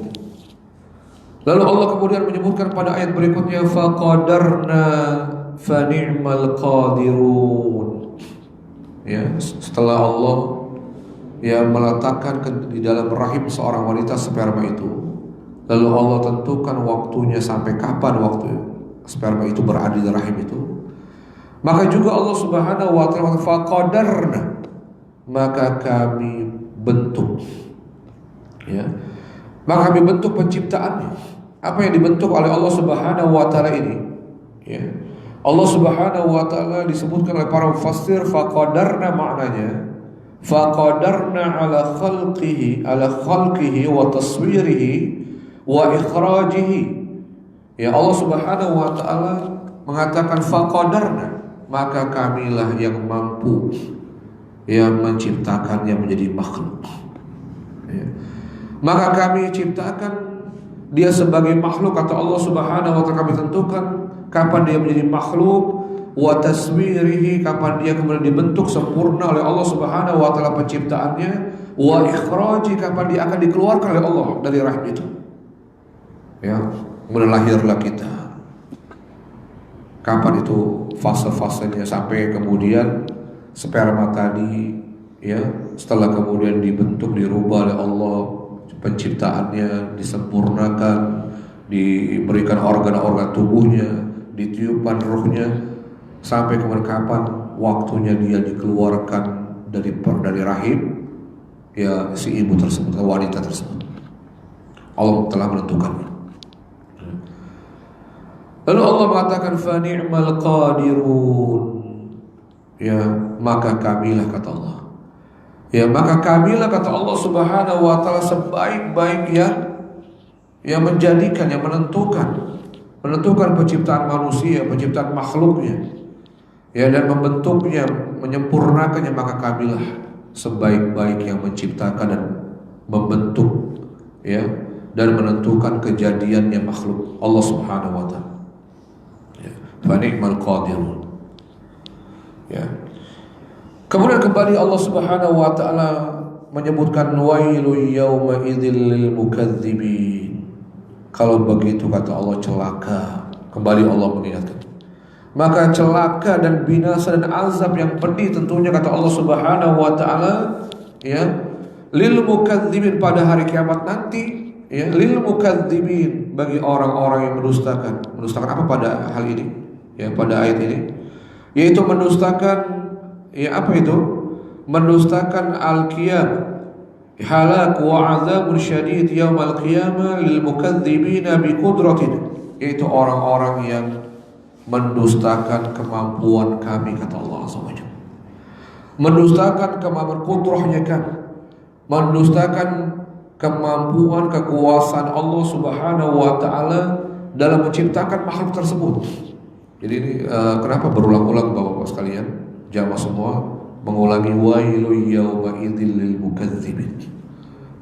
Lalu Allah kemudian menyebutkan pada ayat berikutnya, faqadarna fa ni'mal qadirun. Ya, setelah Allah meletakkan di dalam rahim seorang wanita sperma itu, lalu Allah tentukan waktunya sampai kapan waktu sperma itu berada di rahim itu. Maka juga Allah Subhanahu wa Ta'ala faqadarna, maka kami bentuk. Ya. Maka kami bentuk penciptaannya. Apa yang dibentuk oleh Allah Subhanahu wa Ta'ala ini? Ya. Allah Subhanahu wa taala disebutkan oleh para mufassir faqadarna, maknanya faqadarna ala khalqihi wa taswirihi wa ikhrajihi. Ya, Allah Subhanahu wa taala mengatakan faqadarna, maka kamilah yang mampu yang menciptakannya menjadi makhluk. Ya. Maka kami ciptakan dia sebagai makhluk, kata Allah Subhanahu wa taala, kami tentukan kapan dia menjadi makhluk, wa taswirihi, kapan dia kemudian dibentuk sempurna oleh Allah Subhanahu wa taala penciptaannya, wa ikhraji, kapan dia akan dikeluarkan oleh Allah dari rahim itu. Ya, kemudian lahirlah kita. Kapan itu fase-fasenya sampai kemudian sperma tadi, ya, setelah kemudian dibentuk, dirubah oleh Allah, penciptaannya disempurnakan, diberikan organ-organ tubuhnya, ditiupkan ruhnya, sampai kemudian kapan waktunya dia dikeluarkan dari rahim, ya, si ibu tersebut, wanita tersebut. Allah telah menentukannya. Lalu Allah mengatakan fa ni'mal qadirun. Ya, maka kamilah, kata Allah. Ya, maka kamilah, kata Allah Subhanahu wa taala, sebaik-baik yang menjadikan, yang menentukan penciptaan manusia, penciptaan makhluknya, ya, dan membentuknya, menyempurnakannya, maka kamilah sebaik-baik yang menciptakan dan membentuk, ya, dan menentukan kejadiannya makhluk Allah Subhanahu wa taala. Ya, fa ni'mal qadirun. Ya. Kemudian kembali Allah Subhanahu wa taala menyebutkan wailu yauma idzil lil mukadzibin. Kalau begitu, kata Allah, celaka. Kembali Allah mengingatkan. Maka celaka dan binasa dan azab yang pedih tentunya, kata Allah Subhanahu wa taala, ya, lil mukadzibin, pada hari kiamat nanti, ya, lil mukadzibin, bagi orang-orang yang mendustakan. Mendustakan apa pada hal ini? Ya, pada ayat ini, yaitu mendustakan, ya, apa itu? Mendustakan al-qiyamah, halak wa azabun syadid yaumal qiyamah lil mukadzibina bi qudratin, yaitu orang-orang yang mendustakan kemampuan kami, kata Allah Azza wa Jalla. Mendustakan kemampuan kudrahnya kami, mendustakan kemampuan kekuasaan Allah Subhanahu wa taala dalam menciptakan makhluk tersebut. Jadi ini kenapa berulang-ulang Bapak-bapak sekalian, jamaah semua, mengulangi wailu yauma idzil lil mukadzibin.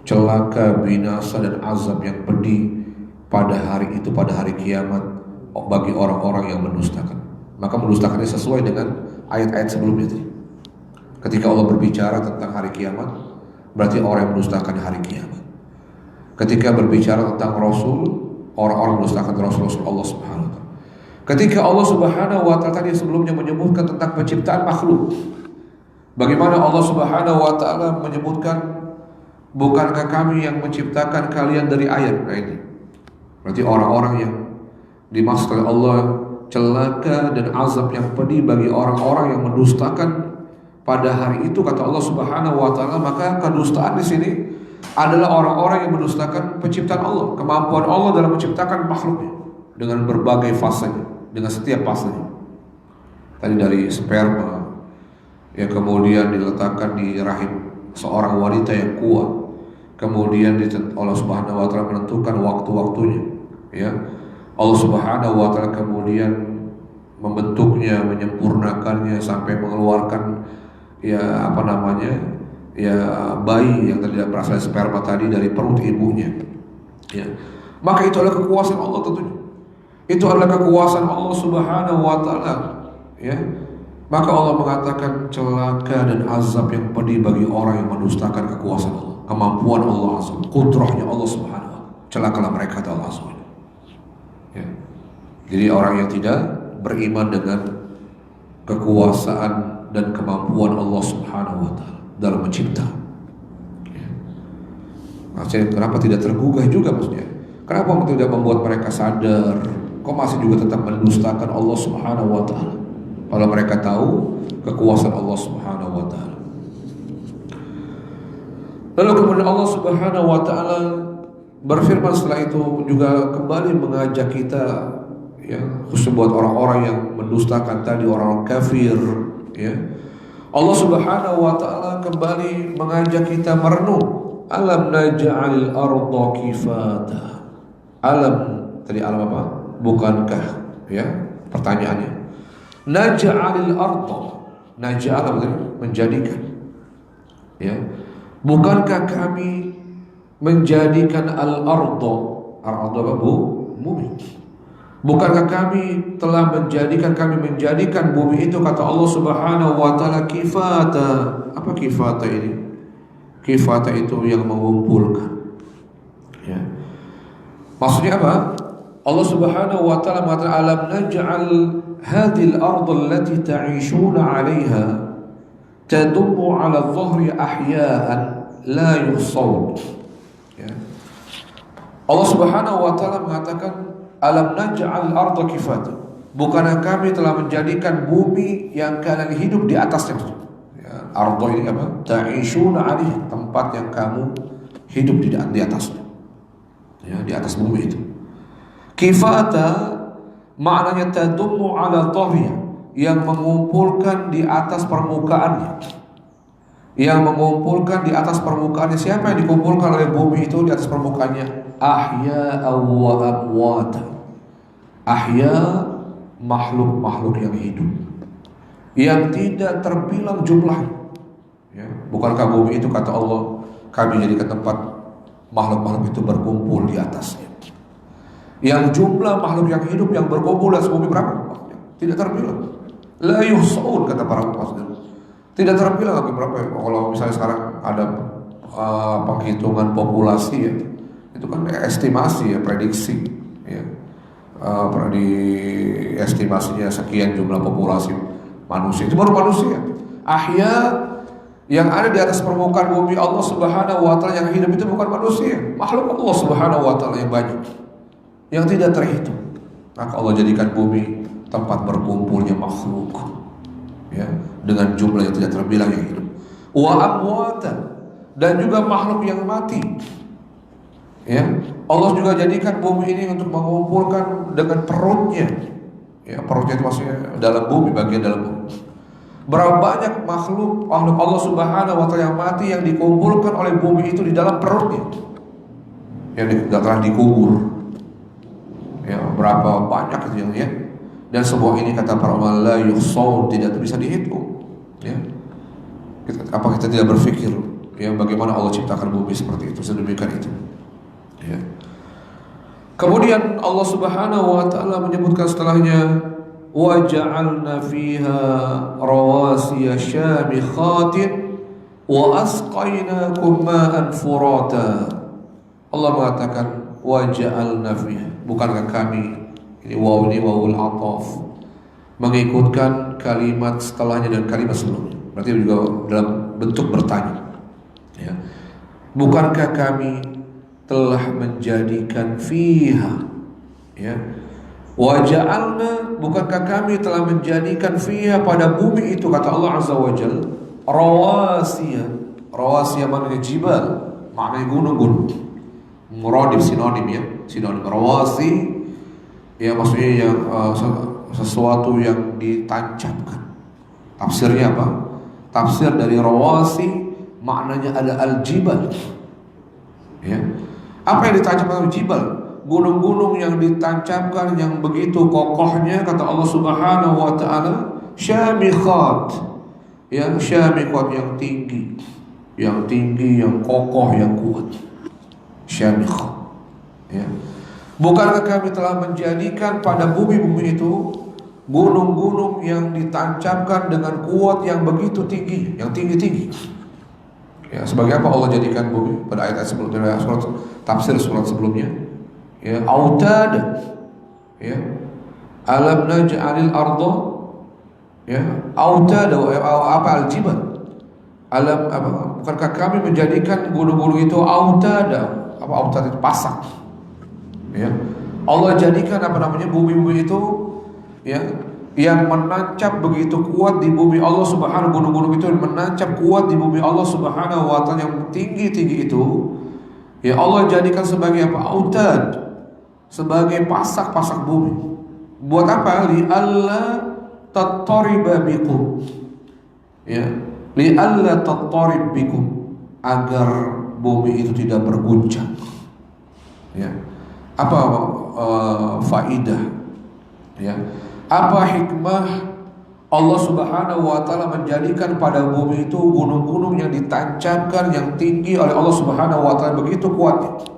Celaka, binasa dan azab yang pedih pada hari itu, pada hari kiamat, bagi orang-orang yang mendustakan. Maka mendustakannya sesuai dengan ayat-ayat sebelumnya tadi. Ketika Allah berbicara tentang hari kiamat, berarti orang yang mendustakan hari kiamat. Ketika berbicara tentang Rasul, orang-orang mendustakan Rasul Allah Subhanahu wa taala. Ketika Allah Subhanahu wa taala tadi sebelumnya menyebutkan tentang penciptaan makhluk, bagaimana Allah Subhanahu wa taala menyebutkan, bukankah kami yang menciptakan kalian dari air? Nah, ini berarti orang-orang yang dimaksud oleh Allah celaka dan azab yang pedih bagi orang-orang yang mendustakan pada hari itu, kata Allah Subhanahu wa taala. Maka kedustaan di sini adalah orang-orang yang mendustakan penciptaan Allah, kemampuan Allah dalam menciptakan makhluknya dengan berbagai fasenya, dengan setiap fasenya. Tadi dari sperma yang kemudian diletakkan di rahim seorang wanita yang kuat, kemudian Allah Subhanahu wa taala menentukan waktu-waktunya, ya. Allah Subhanahu wa taala kemudian membentuknya, menyempurnakannya sampai mengeluarkan, ya, apa namanya, ya, bayi yang tidak berasal dari sperma tadi dari perut ibunya, ya. Maka itu adalah kekuasaan Allah tentunya. Itu adalah kekuasaan Allah Subhanahu wa taala, ya. Maka Allah mengatakan celaka dan azab yang pedih bagi orang yang mendustakan kekuasaan Allah, kemampuan Allah, kudrahnya Allah Subhanahu wa taala. Celakalah mereka, kata Allah Subhanahu. Ya. Jadi orang yang tidak beriman dengan kekuasaan dan kemampuan Allah Subhanahu wa taala dalam mencipta. Ya. Maksudnya kenapa tidak tergugah juga, maksudnya? Kenapa tidak membuat mereka sadar? Kok masih juga tetap mendustakan Allah Subhanahu wa taala? Kalau mereka tahu kekuasaan Allah Subhanahu wa taala. Lalu kemudian Allah Subhanahu wa taala berfirman setelah itu juga kembali mengajak kita, ya, khusus buat orang-orang yang mendustakan tadi, orang-orang kafir, ya. Allah Subhanahu wa taala kembali mengajak kita merenung. Alam naj'alil arda kifata. Alam, tadi alam apa? Bukankah, ya, pertanyaannya. Naj'alil arda. Naj'al apa tadi? Menjadikan. Ya. Bukankah kami menjadikan al-arda? Al-arda apa? Bumi. Bukankah kami telah menjadikan bumi itu, kata Allah Subhanahu wa taala, kifata. Apa kifata ini? Kifata itu yang mengumpulkan, ya. Maksudnya apa? Allah Subhanahu wa taala mengatakan alam naj'al hadhil ardh allati ta'ishuna 'alayha tadummu 'ala adh-dhahri ahya'an la yuhsawd, ya. Allah Subhanahu wa taala mengatakan alam naj'al ardha kifata. Bukankah kami telah menjadikan bumi yang kalian hidup di atasnya? Ardo ini apa? Ta'ishuna 'alaihi, tempat yang kamu hidup di atasnya. Ya, di atas bumi itu. Kifata maknanya tadummu 'ala dhahriha, yang mengumpulkan di atas permukaannya. Yang mengumpulkan di atas permukaannya. Siapa yang dikumpulkan oleh bumi itu di atas permukaannya? Ahya'a wa amwata. Ahya, makhluk-makhluk yang hidup, yang tidak terbilang jumlahnya. Ya, bukankah bumi itu, kata Allah, kami jadikan tempat makhluk-makhluk itu berkumpul di atasnya. Yang jumlah makhluk yang hidup yang berkumpul di atas bumi berapa? Tidak terbilang. La yuhsaun, kata para ulama. Tidak terbilang lagi berapa. Kalau misalnya sekarang ada penghitungan populasi, ya, itu kan estimasi, ya, prediksi, ya. Di estimasinya sekian jumlah populasi manusia, itu baru manusia. Ahya, yang ada di atas permukaan bumi Allah Subhanahu wa taala yang hidup itu bukan manusia, makhluk Allah Subhanahu wa taala yang banyak, yang tidak terhitung. Maka Allah jadikan bumi tempat berkumpulnya makhluk, ya, dengan jumlah yang tidak terbilang yang hidup. Wa amwata, dan juga makhluk yang mati. Ya, Allah juga jadikan bumi ini untuk mengumpulkan dengan perutnya. Ya, perutnya itu maksudnya dalam bumi, bagian dalam bumi. Berapa banyak makhluk Allah Subhanahu wa taala yang mati yang dikumpulkan oleh bumi itu di dalam perutnya, yang telah dikubur. Ya, berapa banyak itu yang, ya. Dan semua ini, kata para ulama, la yuhsaw, tidak bisa dihitung. Ya. Apa kita tidak berpikir, ya, bagaimana Allah ciptakan bumi seperti itu, sedemikian itu. Ya. Kemudian Allah Subhanahu wa taala menyebutkan setelahnya, wa ja'alna fiha rawasiya syamikhatin wa asqainakum ma'an furata. Allah mengatakan wa ja'alna fiha, bukankah kami, ini waw, ini wawul ataf, mengikutkan kalimat setelahnya dan kalimat sebelumnya, berarti juga dalam bentuk bertanya, ya. Bukankah kami telah menjadikan fiha, ya, wa ja'alna, bukankah kami telah menjadikan fiha, pada bumi itu, kata Allah Azza wa Jalla, rawasiya. Rawasiya maknanya jibal, maknanya gunung-gunung. Muradif, sinonim, ya, sinonim. Rawasi, ya, maksudnya yang sesuatu yang ditancapkan. Tafsirnya apa? Tafsir dari rawasi maknanya ada al-jibal. Ya. Apa yang ditancapkan jibal? Gunung-gunung yang ditancapkan yang begitu kokohnya, kata Allah Subhanahu wa taala, syamikhat. Yang syamikhat, yang tinggi, yang kokoh, yang kuat. Syamikhat. Ya. Bukankah kami telah menjadikan pada bumi-bumi itu gunung-gunung yang ditancapkan dengan kuat yang begitu tinggi, yang tinggi-tinggi. Ya, sebagai apa Allah jadikan bumi pada ayat-ayat sebelumnya, surat tafsir surat sebelumnya, ya, autada, ya, alam naj'alil arda, ya, autada, apa al-jibal, alam apa, bukankah kami menjadikan gunung-gunung itu autada, apa autada itu pasak, ya. Allah jadikan apa namanya bumi-bumi itu, ya, yang menancap begitu kuat di bumi Allah Subhanahu, gunung-gunung itu menancap kuat di bumi Allah Subhanahu wa taala yang tinggi-tinggi itu, ya, Allah jadikan sebagai apa? Autad, sebagai pasak-pasak bumi, Buat apa? Li alla tattariba bikum. Ya, li alla tattarib bikum, agar bumi itu tidak berguncang. Ya. Apa faidah? Ya. Apa hikmah Allah Subhanahu wa taala menjadikan pada bumi itu gunung-gunung yang ditancapkan, yang tinggi oleh Allah Subhanahu wa taala begitu kuatnya.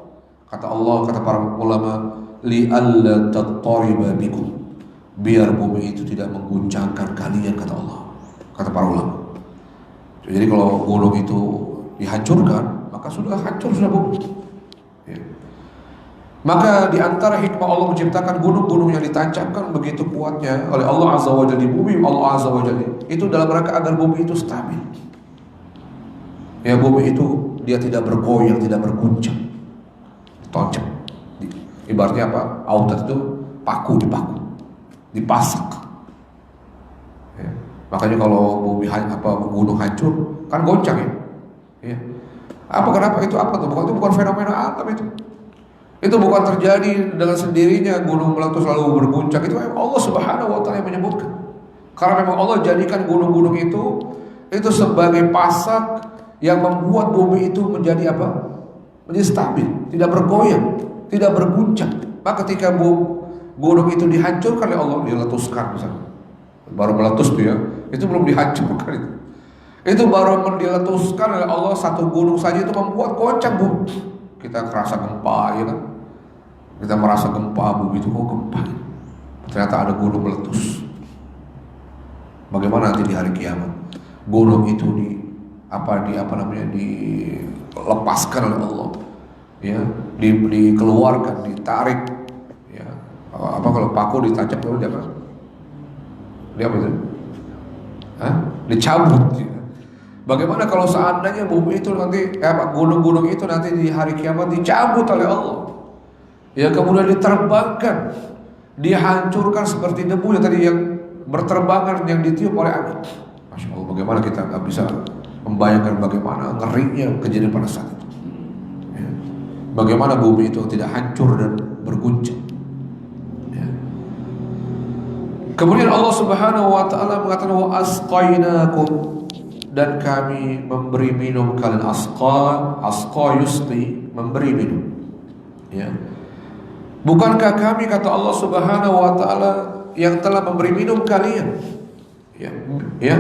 Kata Allah, kata para ulama, li alla tattariba bikum, biar bumi itu tidak mengguncangkan kalian, kata Allah, kata para ulama. Jadi kalau gunung itu dihancurkan, maka sudah hancur sudah bumi. Ya. Maka di antara hikmah Allah menciptakan gunung-gunung yang ditancapkan begitu kuatnya oleh Allah Azza wa Jalla di bumi Allah Azza wa Jalla, itu dalam rangka agar bumi itu stabil. Ya, bumi itu dia tidak bergoyang, tidak berguncang, tonceng. Ibaratnya apa? Autat itu paku, dipasak. Ya. Makanya kalau bumi gunung hancur kan goncang ya. Ya. Kenapa itu apa tuh? Itu bukan fenomena alam itu. Itu bukan terjadi dengan sendirinya gunung meletus lalu berguncang. Itu memang Allah Subhanahu wa taala yang menyebutkan. Karena memang Allah jadikan gunung-gunung itu sebagai pasak yang membuat bumi itu menjadi apa? Menjadi stabil, tidak bergoyang, tidak berguncang. Maka ketika gunung itu dihancurkan oleh Allah, diletuskan misalnya. Baru meletus tuh ya, itu belum dihancurkan itu. Itu baru diletuskan oleh Allah satu gunung saja itu membuat goncang bumi. Kita kerasa gempa, ya kan? Kita merasa gempa, bumi itu kok gempa. Ternyata ada gunung meletus. Bagaimana nanti di hari kiamat? Gunung itu dilepaskan oleh Allah, ya, dikeluarkan, ditarik, ya. Kalau paku ditancap dulu dia apa? Dia apa itu? Dicabut. Ya. Bagaimana kalau seandainya bumi itu nanti, gunung-gunung itu nanti di hari kiamat dicabut oleh Allah, ya, kemudian diterbangkan, dihancurkan seperti debu yang tadi yang berterbangan yang ditiup oleh angin. Masya Allah, bagaimana kita nggak bisa membayangkan bagaimana ngerinya kejadian pada saat itu. Ya. Bagaimana bumi itu tidak hancur dan berguncang. Ya. Kemudian Allah Subhanahu wa taala mengatakan wa asqainakum, dan kami memberi minum kalian. Asqa yusqi, memberi minum. Ya. Bukankah kami, kata Allah Subhanahu wa taala, yang telah memberi minum kalian, ya,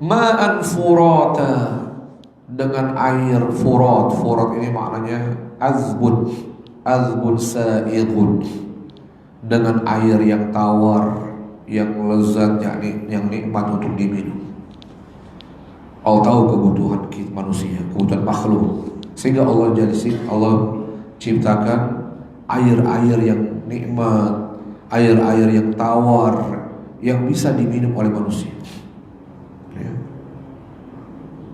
ma'an furata, dengan air furat. Furat ini maknanya azbun sa'ighun, dengan air yang tawar, yang lezat, yakni yang nikmat untuk diminum. Allah tahu kebutuhan kita manusia, kebutuhan makhluk, sehingga Allah ciptakan air-air yang nikmat, air-air yang tawar, yang bisa diminum oleh manusia. Ya.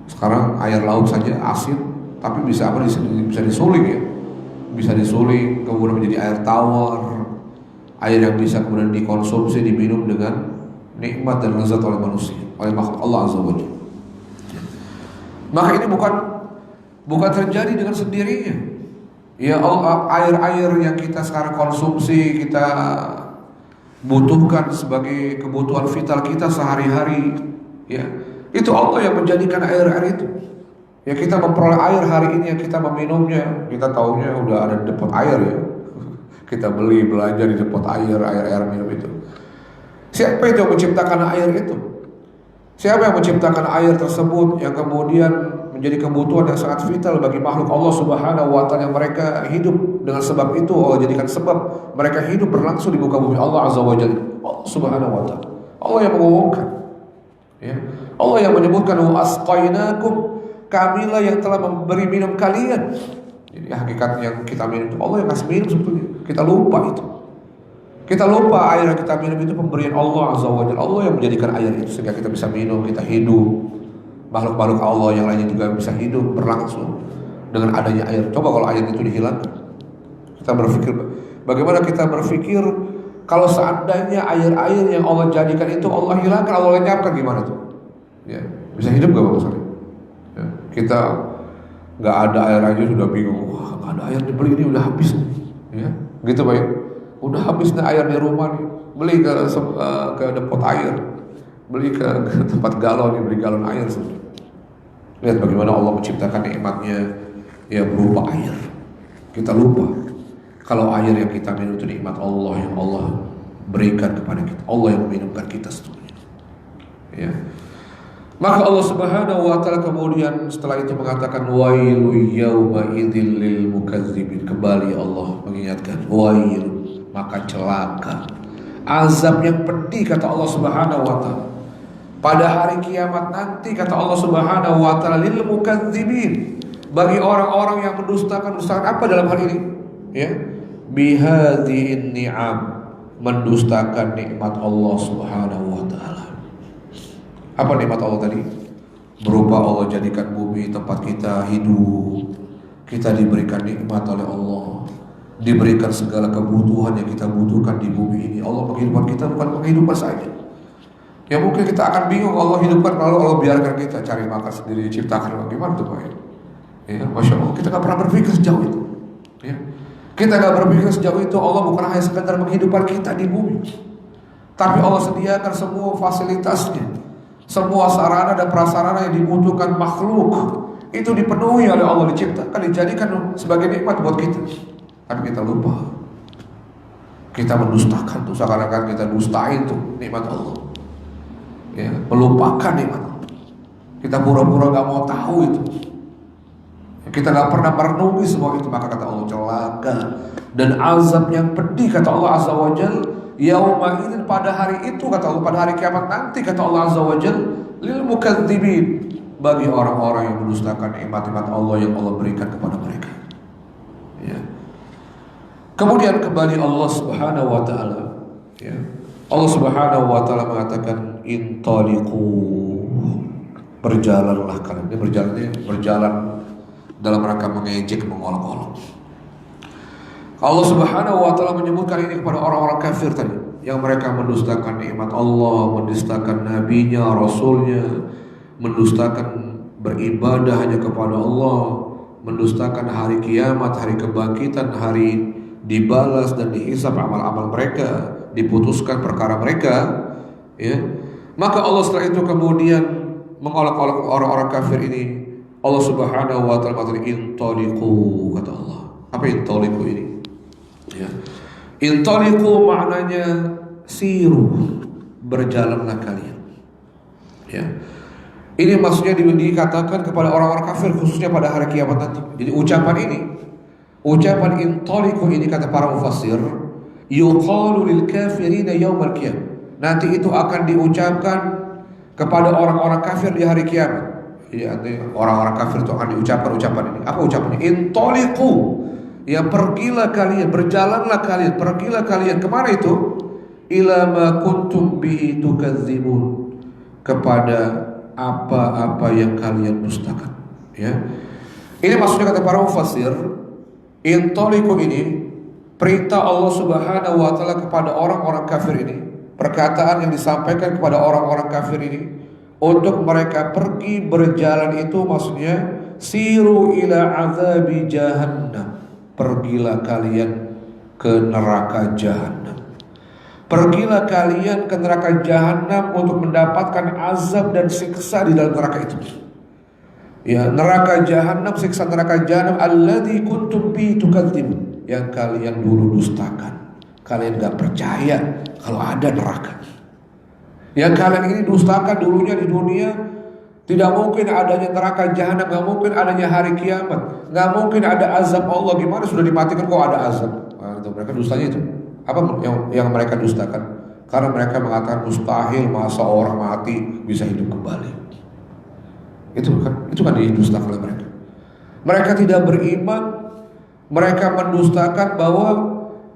Sekarang air laut saja asin, tapi bisa disuling, ya, bisa disuling kemudian menjadi air tawar, air yang bisa kemudian dikonsumsi, diminum dengan nikmat dan lezat oleh manusia, oleh makhluk Allah Azza wa Jalla. Maka ini bukan terjadi dengan sendirinya. Ya, air-air yang kita sekarang konsumsi, kita butuhkan sebagai kebutuhan vital kita sehari-hari, ya, itu Allah yang menjadikan air-air itu. Ya, kita memperoleh air hari ini, yang kita meminumnya, kita taunya udah ada depot air, ya. Kita belanja di depot air minum itu. Siapa itu yang menciptakan air itu? Siapa yang menciptakan air tersebut yang kemudian menjadi kebutuhan yang sangat vital bagi makhluk Allah Subhanahu wa taala, yang mereka hidup dengan sebab itu? Allah jadikan sebab mereka hidup berlangsung di muka bumi Allah Azza wa Jalla. Allah Subhanahu wa taala, Allah yang mengumumkan, ya. Allah yang menyebutkan wa asqainakum, kamilah yang telah memberi minum kalian. Jadi hakikat yang kita minum itu Allah yang kasih minum sebetulnya. Kita lupa itu. Kita lupa air yang kita minum itu pemberian Allah Azza wa Jalla. Allah yang menjadikan air itu sehingga kita bisa minum, kita hidup. Makhluk-makhluk Allah yang lainnya juga bisa hidup berlangsung dengan adanya air. Coba kalau air itu dihilangkan, kita berpikir, bagaimana kita berpikir kalau seandainya air-air yang Allah jadikan itu Allah hilangkan, Allah lenyapkan, gimana tuh? Ya, bisa hidup gak Bapak Ustaz? Ya, kita nggak ada air aja sudah bingung. Wah, nggak ada air, dibeli ini udah habis. Ya, gitu Pak. udah habis nih air di rumah nih, beli ke depot air, beli ke tempat galon nih, beli galon air. Lihat bagaimana Allah menciptakan nikmatnya ya berupa air. Kita lupa kalau air yang kita minum itu nikmat Allah yang Allah berikan kepada kita. Allah yang meminumkan kita semuanya. Ya. Maka Allah Subhanahu wa taala kemudian setelah itu mengatakan wailu yauma idzil lil mukadzibin. Kembali Allah mengingatkan wail, maka celaka, azab yang pedih kata Allah Subhanahu wa taala pada hari kiamat nanti kata Allah Subhanahu wa taala lil mukadzibin, bagi orang-orang yang mendustakan apa dalam hal ini? Ya, bihadhihi ni'am, mendustakan nikmat Allah Subhanahu wa taala. Apa nikmat Allah tadi? Berupa Allah jadikan bumi tempat kita hidup. Kita diberikan nikmat oleh Allah, diberikan segala kebutuhan yang kita butuhkan di bumi ini. Allah menghidupkan kita bukan penghidupan saja. Ya mungkin kita akan bingung, Allah hidupkan lalu Allah biarkan kita cari makan sendiri, diciptakan bagaimana tuh Pak? Ya, Masya Allah, kita gak pernah berpikir sejauh itu. Ya. Kita gak berpikir sejauh itu. Allah bukan hanya sekedar menghidupkan kita di bumi, tapi Allah sediakan semua fasilitasnya. Semua sarana dan prasarana yang dibutuhkan makhluk itu dipenuhi oleh Allah, diciptakan, dijadikan sebagai nikmat buat kita. Tapi kita lupa, kita mendustakan tuh, seakan-akan kita dustain tuh nikmat Allah. Ya, melupakan nikmat Allah. Kita pura-pura gak mau tahu itu. Kita gak pernah merenungi semua itu. Maka kata Allah celaka dan azab yang pedih kata Allah Azza wa Jalla yauma idzin, pada hari itu kata Allah, pada hari kiamat nanti kata Allah Azza wa Jalla lil mukadzibin, bagi orang-orang yang mendustakan nikmat-nikmat Allah yang Allah berikan kepada mereka. Ya. Kemudian kembali Allah Subhanahu wa taala, ya. Allah Subhanahu wa taala mengatakan intaliqu, berjalanlah kalian. Ini berjalan dalam rangka mengejek, mengolok-olok. Allah Subhanahu wa taala menyebutkan ini kepada orang-orang kafir tadi, yang mereka mendustakan nikmat Allah, mendustakan nabinya, rasulnya, mendustakan beribadah hanya kepada Allah, mendustakan hari kiamat, hari kebangkitan, hari dibalas dan dihisab amal-amal mereka, diputuskan perkara mereka, ya. Maka Allah setelah itu kemudian mengolok-olok orang-orang kafir ini. Allah Subhanahu wa taala mengatakan intaliqu, kata Allah. Apa intaliqu ini? Ya. Intaliqu maknanya siru, berjalanlah kalian. Ya. Ini maksudnya dikatakan kepada orang-orang kafir khususnya pada hari kiamat nanti. Jadi ucapan intaliqu ini kata para mufassir, yuqalu lil kafirina yaumal qiyamah. Nanti itu akan diucapkan kepada orang-orang kafir di hari kiamat. Ya, orang-orang kafir itu akan diucapkan ucapan ini. Apa ucapannya? Intaliqu, ya pergilah kalian, berjalanlah kalian, pergilah kalian kemana itu? Ila ma kuntum bihi tukadzibun, kepada apa-apa yang kalian dustakan. Ya, ini maksudnya kata para mufassir, intaliqu ini perintah Allah Subhanahu wa taala kepada orang-orang kafir ini, perkataan yang disampaikan kepada orang-orang kafir ini untuk mereka pergi berjalan itu maksudnya siru ila azabi jahannam, pergilah kalian ke neraka jahannam. Pergilah kalian ke neraka jahannam untuk mendapatkan azab dan siksa di dalam neraka itu. Ya, neraka jahannam, siksa neraka jahannam alladzi kuntum bi tukadzibun, yang kalian dulu dustakan. Kalian gak percaya kalau ada neraka. Yang kalian ini dustakan dulunya di dunia. Tidak mungkin adanya neraka jahanam, gak mungkin adanya hari kiamat, gak mungkin ada azab Allah. Gimana sudah dimatikan kok ada azab? Nah, itu mereka dustanya itu. Apa yang mereka dustakan? Karena mereka mengatakan mustahil masa orang mati bisa hidup kembali. Itu kan didustakan oleh mereka. Mereka tidak beriman. Mereka mendustakan bahwa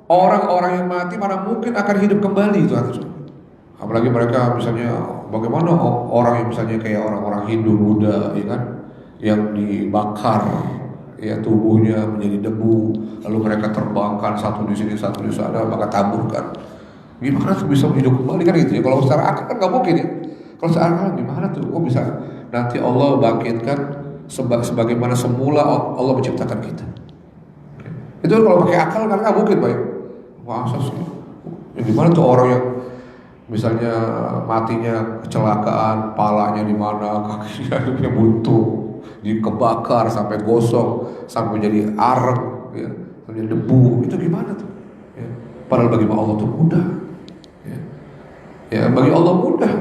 orang-orang yang mati mana mungkin akan hidup kembali itu. Apalagi mereka misalnya bagaimana orang yang misalnya kayak orang-orang Hindu, Buddha, ya kan, yang dibakar, ya tubuhnya menjadi debu, lalu mereka terbangkan satu di sini satu di sana, maka taburkan. Gimana tuh bisa hidup kembali kan gitu ya? Kalau secara akal kan nggak mungkin ya. Kalau secara akal gimana tuh? Kok bisa nanti Allah bangkitkan sebagaimana semula Allah menciptakan kita? Itu kalau pakai akal kan nggak mungkin, Pak. Masa sih? Ya, gimana tuh orang yang misalnya matinya kecelakaan, palanya di mana, kakinya buntu, dikebakar sampai gosong, sampai menjadi arang, ya, menjadi debu, itu gimana tuh? Ya. Padahal bagi Allah itu mudah. Ya. Ya, bagi Allah mudah.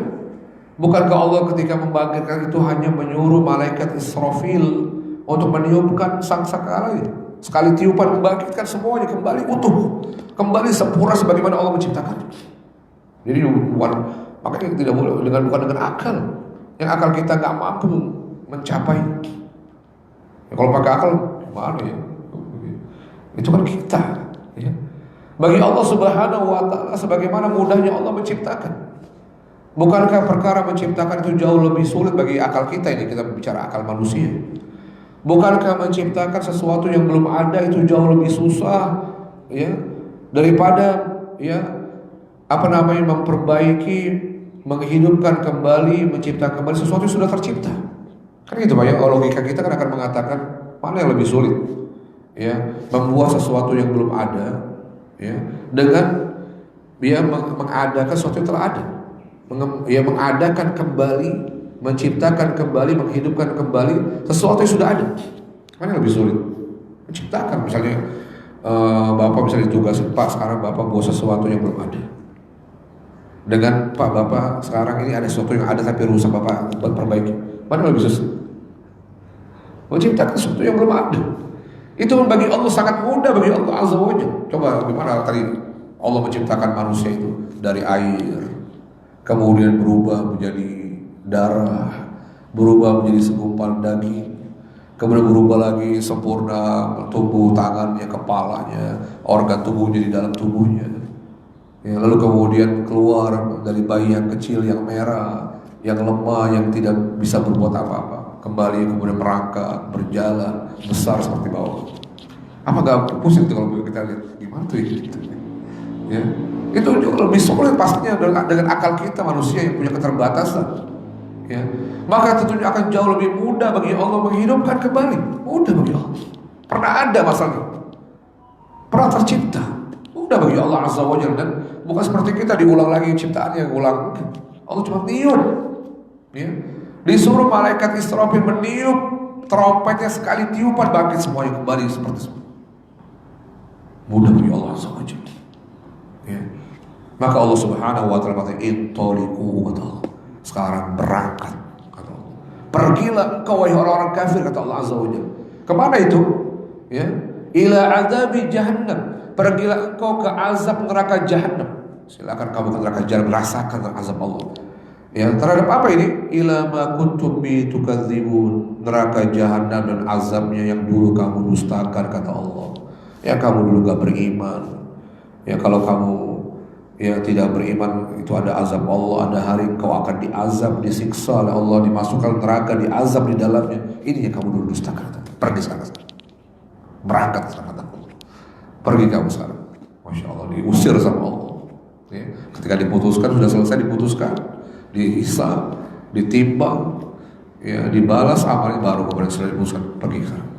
Bukankah Allah ketika membangkitkan itu hanya menyuruh malaikat Israfil untuk meniupkan sangkakala itu? Sekali tiupan membangkitkan semuanya kembali utuh, kembali sempurna sebagaimana Allah menciptakan. Jadi bukan, makanya tidak boleh bukan dengan akal. Yang akal kita nggak mampu mencapai. Ya, kalau pakai akal gimana ya? Itu kan kita. Ya. Bagi Allah Subhanahu Wa Taala sebagaimana mudahnya Allah menciptakan. Bukankah perkara menciptakan itu jauh lebih sulit bagi akal kita ini? Kita bicara akal manusia. Bukankah menciptakan sesuatu yang belum ada itu jauh lebih susah, ya, daripada memperbaiki, menghidupkan kembali, menciptakan kembali sesuatu yang sudah tercipta. Kan gitu Pak ya, logika kita kan akan mengatakan mana yang lebih sulit, ya, membuat sesuatu yang belum ada, ya, dengan mengadakan sesuatu yang telah ada. Mengadakan kembali, menciptakan kembali, menghidupkan kembali sesuatu yang sudah ada. Mana yang lebih sulit? Menciptakan, misalnya Bapak misalnya ditugasin, Pak sekarang Bapak buat sesuatu yang belum ada. Dengan Pak Bapak sekarang ini ada sesuatu yang ada tapi rusak, Bapak buat perbaiki. Mana yang lebih susah? Menciptakan sesuatu yang belum ada. Itu bagi Allah sangat mudah, bagi Allah Azza wa Jalla. Coba gimana tadi Allah menciptakan manusia itu dari air, kemudian berubah menjadi darah, berubah menjadi segumpal daging, kemudian berubah lagi sempurna tubuh, tangannya, kepalanya, organ tubuhnya di dalam tubuhnya. Ya, lalu kemudian keluar dari bayi yang kecil, yang merah, yang lemah, yang tidak bisa berbuat apa-apa, kembali kemudian merangkak, berjalan, besar seperti bawang. Apa gak pusing tuh kalau kita lihat gimana tuh gitu? Ya. Itu juga lebih sulit pastinya dengan akal kita manusia yang punya keterbatasan. Ya. Maka tentunya akan jauh lebih mudah bagi Allah menghidupkan kembali. Mudah bagi Allah. Pernah ada masalah, pernah tercipta. Mudah bagi Allah Azza wa Jalla. Dan bukan seperti kita diulang lagi ciptaannya, ulang. Allah cuma niup. Ya. Disuruh malaikat Israfil meniup trompetnya, sekali tiupan bangkit semuanya kembali seperti semula. Mudah bagi Allah Azza wa Jalla. Ya. Maka Allah Subhanahu wa taala berkata, "Intoliqu," kata Allah. Sekarang berangkat, kata Allah. Pergilah engkau wahai orang-orang kafir, kata Allah Azza wa Jalla. Kemana itu? Ya, ila azabi jahannam. Pergilah engkau ke azab neraka jahannam. Silakan kamu ke neraka jahannam, rasakan azab Allah. Ya, terhadap apa ini? Ila ma kuntum bi tukadzibun. Neraka jahannam dan azabnya yang dulu kamu dustakan, kata Allah. Ya, kamu dulu gak beriman. Ya, kalau kamu tidak beriman, itu ada azab Allah, ada hari kau akan diazab, disiksa oleh Allah, dimasukkan neraka, diazab di dalamnya. Ini yang kamu dulu dustakan. Pergi sekarang. Berangkat sekarang. Pergi kamu sekarang. Masya Allah, diusir sama Allah. Ya. Ketika diputuskan, sudah selesai diputuskan, dihisab, ditimbang, ya, dibalas amalnya, baru kemudian setelah diputuskan pergi sekarang.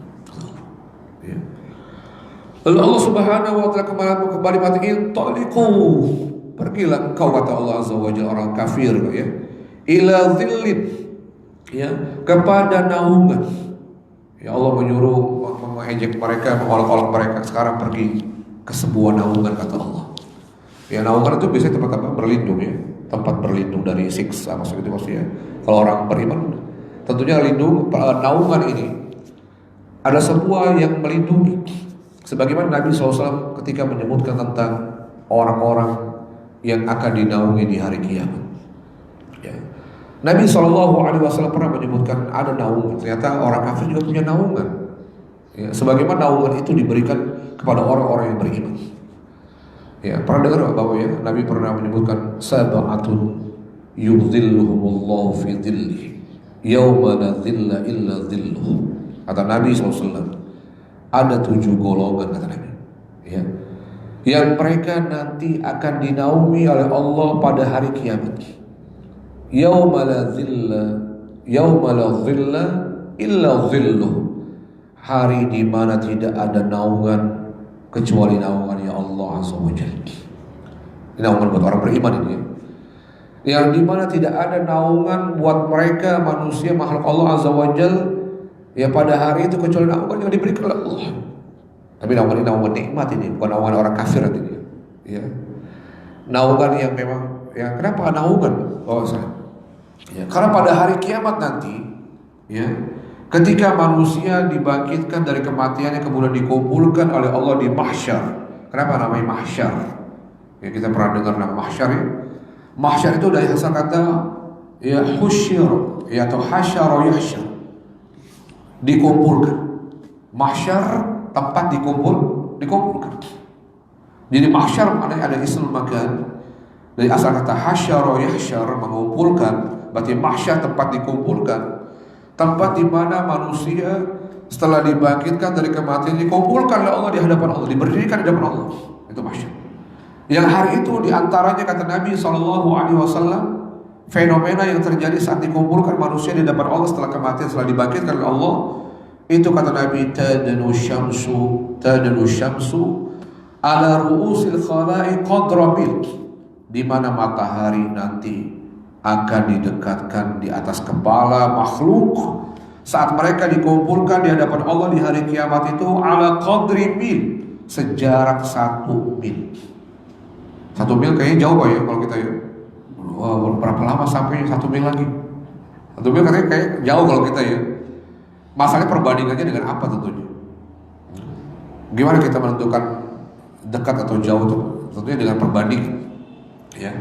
Ya. Lalu Allah Subhanahu wa taala kembali matiin, "Taliqu." Pergilah engkau, kata Allah Azza wa Jalla, orang kafir, ya, ila dhillin, ya, kepada naungan. Ya, Allah menyuruh, mengejek mereka, mengolok-olok mereka, sekarang pergi ke sebuah naungan, kata Allah. Ya, naungan itu biasanya tempat berlindung, ya, tempat berlindung dari siksa, maksudnya. Kalau orang beriman tentunya lindung. Naungan ini ada sebuah yang melindungi. Sebagaimana Nabi SAW ketika menyebutkan tentang orang-orang yang akan dinaungi di hari kiamat. Ya. Nabi SAW pernah menyebutkan ada naungan. Ternyata orang kafir juga punya naungan. Ya, sebagaimana naungan itu diberikan kepada orang-orang yang beriman. Ya, pernah dengar Bapak ya? Nabi pernah menyebutkan sab'atun yudhilluhumullahu fi dhillihi yauma la dhilla illa dhilluh. Kata Nabi SAW, ada 7 golongan, kata Nabi, ya, yang mereka nanti akan dinaungi oleh Allah pada hari kiamat. Yauma la dhilla illa dhilluh. Hari di mana tidak ada naungan kecuali naungannya Allah Azza wa Jalla. Ini naungan buat orang beriman ini ya. Yang dimana tidak ada naungan buat mereka manusia makhluk Allah Azza wa Jalla ya pada hari itu kecuali naungan yang diberikan oleh Allah. Tapi naungan ini naungan nikmat ini, bukan naungan orang kafir ini ya. Naungan yang memang ya, kenapa naungan? Oh saya. Ya, karena pada hari kiamat nanti ya, ketika manusia dibangkitkan dari kematiannya kemudian dikumpulkan oleh Allah di mahsyar. Kenapa namanya mahsyar? Ya, kita pernah dengar nama mahsyar ya. Mahsyar itu dari asal kata ya husyir ya, atau hasyara yahsyar, dikumpulkan. Mahsyar tempat dikumpulkan. Jadi mahsyar maknanya ada ismul makan. Dari asal kata hasyara yahsyar, mengumpulkan. Berarti mahsyar tempat dikumpulkan. Tempat di mana manusia setelah dibangkitkan dari kematian dikumpulkan oleh Allah di hadapan Allah, diberdirikan di hadapan Allah. Itu mahsyar. Yang hari itu diantaranya kata Nabi SAW, fenomena yang terjadi saat dikumpulkan manusia di hadapan Allah setelah kematian, setelah dibangkitkan oleh Allah, itu kata Nabi, tadanu syamsu ala ru'usil khalaiq qadra mil, di mana matahari nanti akan didekatkan di atas kepala makhluk saat mereka dikumpulkan di hadapan Allah di hari kiamat itu ala qadri mil, sejarak 1 mil. 1 mil kayaknya jauh ya kalau kita ya. Wah, berapa lama sampai 1 mil lagi? 1 mil katanya kayak jauh kalau kita ya. Masalahnya perbandingannya dengan apa tentunya? Gimana kita menentukan dekat atau jauh tuh? Tentunya dengan perbanding. Ya.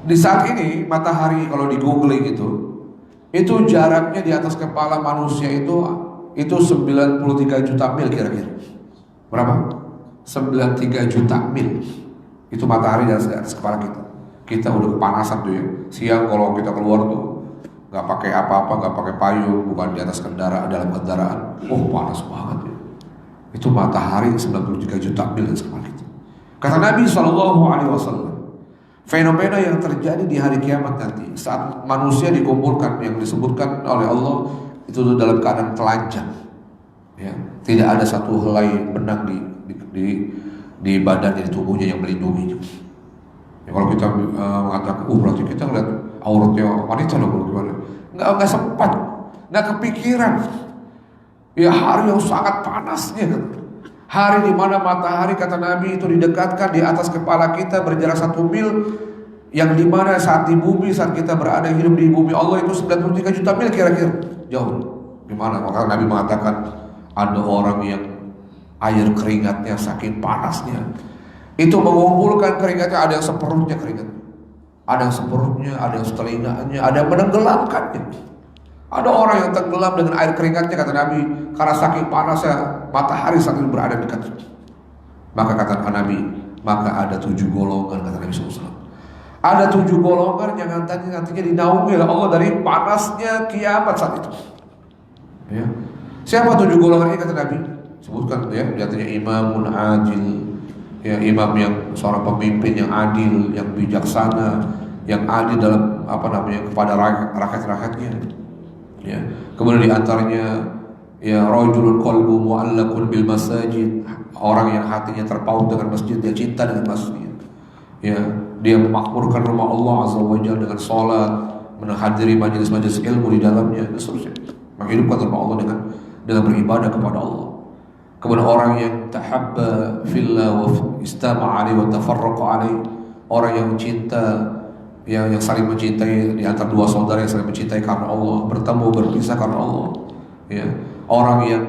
Di saat ini matahari kalau di googling itu jaraknya di atas kepala manusia itu 93 juta mil kira-kira. Berapa? 93 juta mil. Itu matahari di atas kepala kita. Kita udah kepanasan tuh ya. Siang kalau kita keluar tuh nggak pakai apa-apa, nggak pakai payung, bukan di atas kendaraan, dalam kendaraan. Oh panas banget ya. Itu matahari 93 juta mil di atas kepala kita. Kata Nabi SAW, fenomena yang terjadi di hari kiamat nanti saat manusia dikumpulkan yang disebutkan oleh Allah itu dalam keadaan telanjang. Ya, tidak ada satu helai benang di badannya, di tubuhnya yang melindunginya. Ya, kalau kita mengatakan, berarti kita ngeliat auratnya wanita loh, gimana? Nggak sempat, nggak kepikiran. Ya hari yang sangat panasnya, hari di mana matahari kata Nabi itu didekatkan di atas kepala kita berjarak 1 mil, yang di mana saat di bumi, saat kita berada hidup di bumi Allah itu 93 juta mil kira-kira, jauh. Gimana? Maka Nabi mengatakan ada orang yang air keringatnya saking panasnya itu mengumpulkan keringatnya, ada yang seperutnya keringat, ada yang seperutnya, ada yang setelinganya, ada yang menenggelamkannya. Ada orang yang tenggelam dengan air keringatnya kata Nabi karena saking panasnya matahari saat itu berada dekat. Maka kata Nabi, maka ada 7 golongan kata Nabi SAW. Ada 7 golongan yang nantinya dinaungi oleh Allah dari panasnya kiamat saat itu. Ya. Siapa 7 golongan ini kata Nabi? Sebutkan ya, jatuhnya imamun adil, ya imam yang seorang pemimpin yang adil, yang bijaksana, yang adil dalam kepada rakyat-rakyatnya. Ya. Kemudian diantaranya ya rajulun qalbu mu'allaqun bil masajid, orang yang hatinya terpaut dengan masjid, dia cinta dengan masjid. Ya, dia memakmurkan rumah Allah Azza wa Jalla dengan salat, menghadiri majelis-majelis ilmu di dalamnya, dan seterusnya. Menghidupkan rumah Allah dengan beribadah kepada Allah. Kemudian orang yang tahabba fillah wa istama'a alaihi wa tafarraqa alaihi, orang yang cinta, yang saling mencintai di antara 2 saudara yang saling mencintai karena Allah, bertemu berpisah karena Allah. Ya, orang yang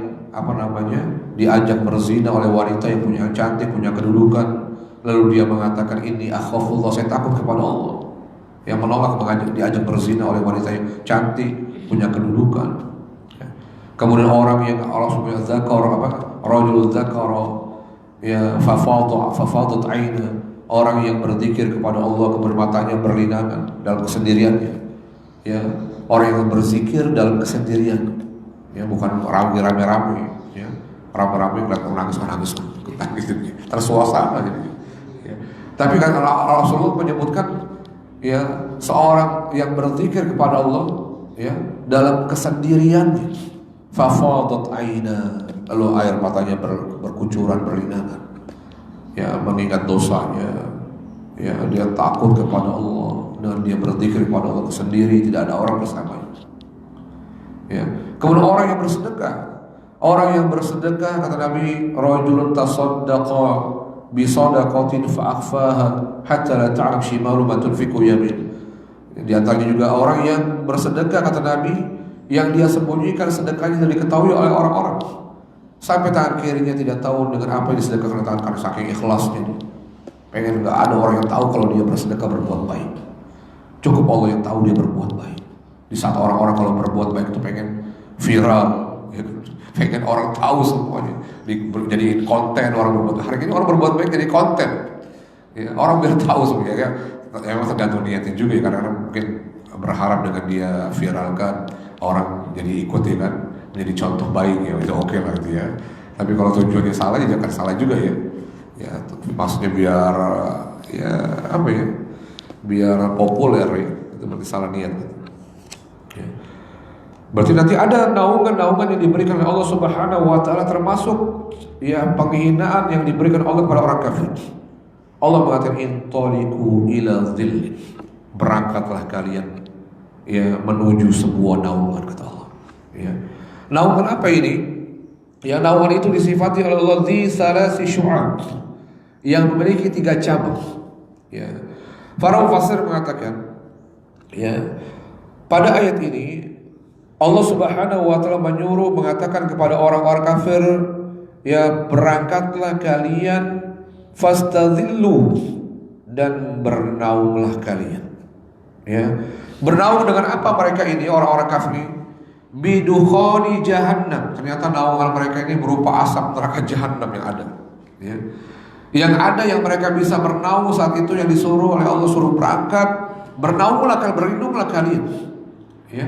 diajak berzina oleh wanita yang punya cantik, punya kedudukan, lalu dia mengatakan ini akhafullah, saya takut kepada Allah. Yang menolak diajak berzina oleh wanita yang cantik, punya kedudukan. Kemudian orang yang Allah Subhanahu wa ta'ala rajul dzakara ya fafadat aina, orang yang berzikir kepada Allah kemudian matanya berlinangan dalam kesendiriannya. Ya, orang yang berzikir dalam kesendirian. Ya, bukan rame-rame ya. Rame-rame nangis gitu. Tersuasana gitu. Ya. Tapi kan Rasulullah menyebutkan ya seorang yang berzikir kepada Allah ya dalam kesendiriannya. Fafadat aina, lalu air matanya berkucuran berlinangan. ya mengingat dosanya, ya dia takut kepada Allah dan dia berzikir kepada Allah sendiri, tidak ada orang bersamanya. Ya. Kemudian orang yang bersedekah kata Nabi, rajulun tasaddaqa bi sadaqatin fa akhfaha hatta la ta'lam shimalu ma tunfiqu yamin. Di antaranya juga orang yang bersedekah kata Nabi, yang dia sembunyikan sedekahnya tidak diketahui oleh orang-orang, sampai tangan kirinya tidak tahu dengan apa yang disedekahkan oleh tangan kanan, saking ikhlasnya dia. Pengen nggak ada orang yang tahu kalau dia bersedekah berbuat baik. Cukup Allah yang tahu dia berbuat baik. Di saat orang-orang kalau berbuat baik itu pengen viral, ya, pengen orang tahu semuanya, jadi konten orang berbuat baik. Hari ini orang berbuat baik jadi konten, ya, orang biar tahu semuanya. Ya, emang tergantung niatnya juga ya, karena mungkin berharap dengan dia viralkan orang jadi ikuti kan, menjadi contoh baik ya, itu oke lah gitu ya. Tapi kalau tujuannya salah ya jangan salah juga ya. Ya maksudnya biar ya apa ya, biar populer ya, itu berarti salah niat. Ya. Berarti nanti ada naungan-naungan yang diberikan oleh Allah Subhanahu wa taala, termasuk ya penghinaan yang diberikan Allah kepada orang kafir. Allah mengatakan intaliqu ila dhil, berangkatlah kalian ya menuju sebuah naungan kata Allah. Ya. Naungan apa ini? Ya, naungan itu disifati oleh Allah di salasi syu'ab, yang memiliki 3 cabang. Ya. Para mufassir mengatakan, ya, pada ayat ini Allah Subhanahu wa taala menyuruh mengatakan kepada orang-orang kafir, ya berangkatlah kalian fastadhillu, dan bernaunglah kalian. Ya. Bernaung dengan apa mereka ini orang-orang kafir ini? Bidukhani jahannam. Ternyata naungan mereka ini berupa asap neraka jahannam yang ada. Ya. Yang ada yang mereka bisa bernaung saat itu, yang disuruh oleh Allah, suruh berangkat, bernaunglah kalian, berlindunglah kalian. Ya.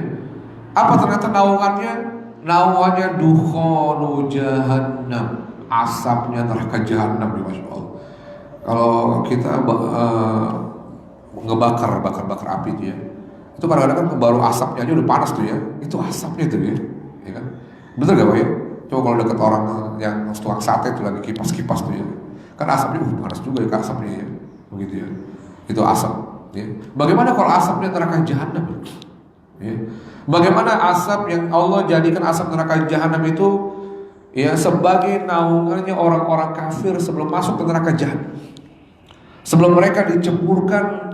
Apa ternyata naungannya? Naungannya dukhanu jahannam, asapnya neraka jahannam. Masya Allah. Kalau kita bakar api itu ya, itu kadang-kadang kan baru asapnya aja udah panas tuh ya, itu asapnya tuh ya kan? Betul gak Pak ya? Coba kalau deket orang yang tukang sate itu lagi kipas-kipas tuh ya, kan asapnya panas juga ya asapnya ya, begitu ya, itu asap. Ya. Bagaimana kalau asapnya neraka jahanam? Ya. Bagaimana asap yang Allah jadikan asap neraka jahanam itu ya sebagai naungannya orang-orang kafir sebelum masuk ke neraka jahanam, sebelum mereka dicemburkan,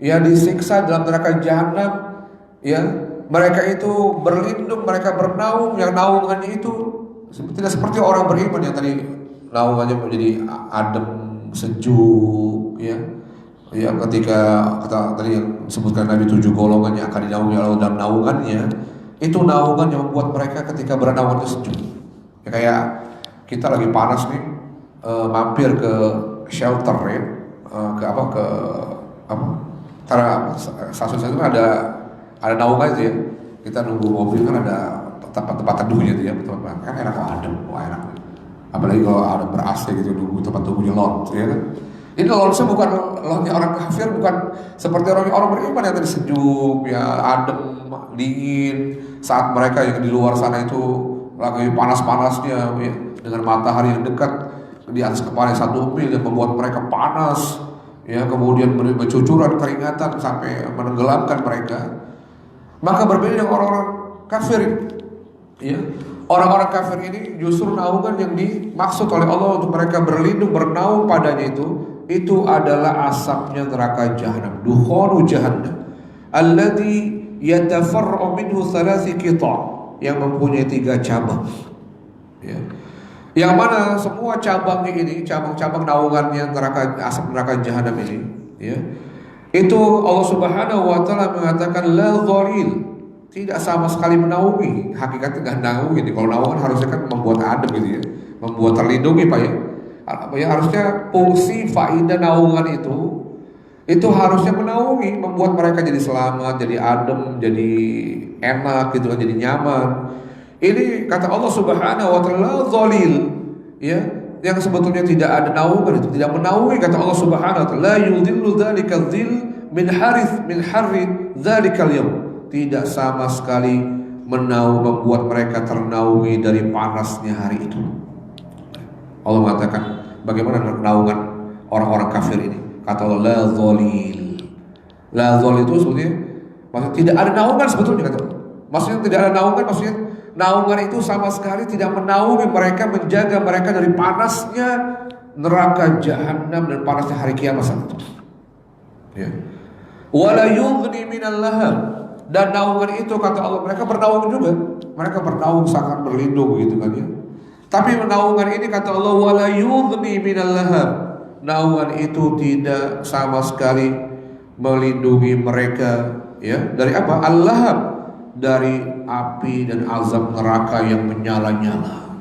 ya disiksa dalam neraka jahanam, ya mereka itu berlindung, mereka bernaung, yang naungannya itu tidak seperti orang beriman yang tadi naungannya menjadi adem, sejuk, ya. Ya ketika kata tadi yang disebutkan Nabi 7 golongan yang akan dinaungi Allah dalam naungannya, itu naungan yang membuat mereka ketika bernaung itu sejuk. Ya kayak kita lagi panas nih, mampir ke shelter ya, karena stasiun itu ada naungan itu ya. Kita nunggu mobil kan ada tempat teduhnya itu ya, kan enak, adem, enak. Apalagi kalau ada ber-AC gitu, nunggu tempat tunggunya lot, ya kan. Ini lotnya bukan lotnya orang kafir, bukan seperti orang beriman yang tadi sejuk, ya adem, dingin. Saat mereka yang di luar sana itu lagi panas-panasnya, ya, dengan matahari yang dekat di atas kepala 1 mil yang membuat mereka panas. Ya, kemudian bercucuran keringatan sampai menenggelamkan mereka. Maka berbeda dengan orang-orang kafir. Ya, orang-orang kafir ini justru naungan yang dimaksud oleh Allah untuk mereka berlindung, bernaung padanya itu adalah asapnya neraka jahanam, dukhanu jahannam, alladzi yatafarra'u minhu 3 qita', yang mempunyai 3 cabang. Ya. Yang mana semua cabangnya ini, cabang-cabang naungannya asap neraka jahanam ini, ya, itu Allah Subhanahu wa taala mengatakan la dhalil, tidak sama sekali menaungi. Hakikatnya nggak naungi. Kalau naungan harusnya kan membuat adem gitu ya, membuat terlindungi Pak ya. Ya harusnya fungsi faidah naungan itu harusnya menaungi, membuat mereka jadi selamat, jadi adem, jadi enak gitu kan, jadi nyaman. Ini kata Allah Subhanahu wa taala dzalil, ya, yang sebetulnya tidak ada naungan, itu tidak menaungi. Kata Allah Subhanahu wa taala la yudhillu dzalika dzil min harri dzalikal yaum, tidak sama sekali membuat mereka ternaungi dari panasnya hari itu. Allah mengatakan bagaimana naungan orang-orang kafir ini? Kata Allah, la dhalil. La dhalil itu sebetulnya maksudnya tidak ada naungan sebetulnya kata Allah. Maksudnya tidak ada naungan, maksudnya naungan itu sama sekali tidak menaungi mereka, menjaga mereka dari panasnya neraka jahanam dan panasnya hari kiamat saat itu. Ya. Wala yughni minal lahab. Dan naungan itu kata Allah, mereka bernaung juga. Mereka bernaung sangat berlindung gitu kan ya. Tapi naungan ini kata Allah, wala yughni minal lahab. Naungan itu tidak sama sekali melindungi mereka ya dari apa? Al-lahab, dari api dan azab neraka yang menyala-nyala.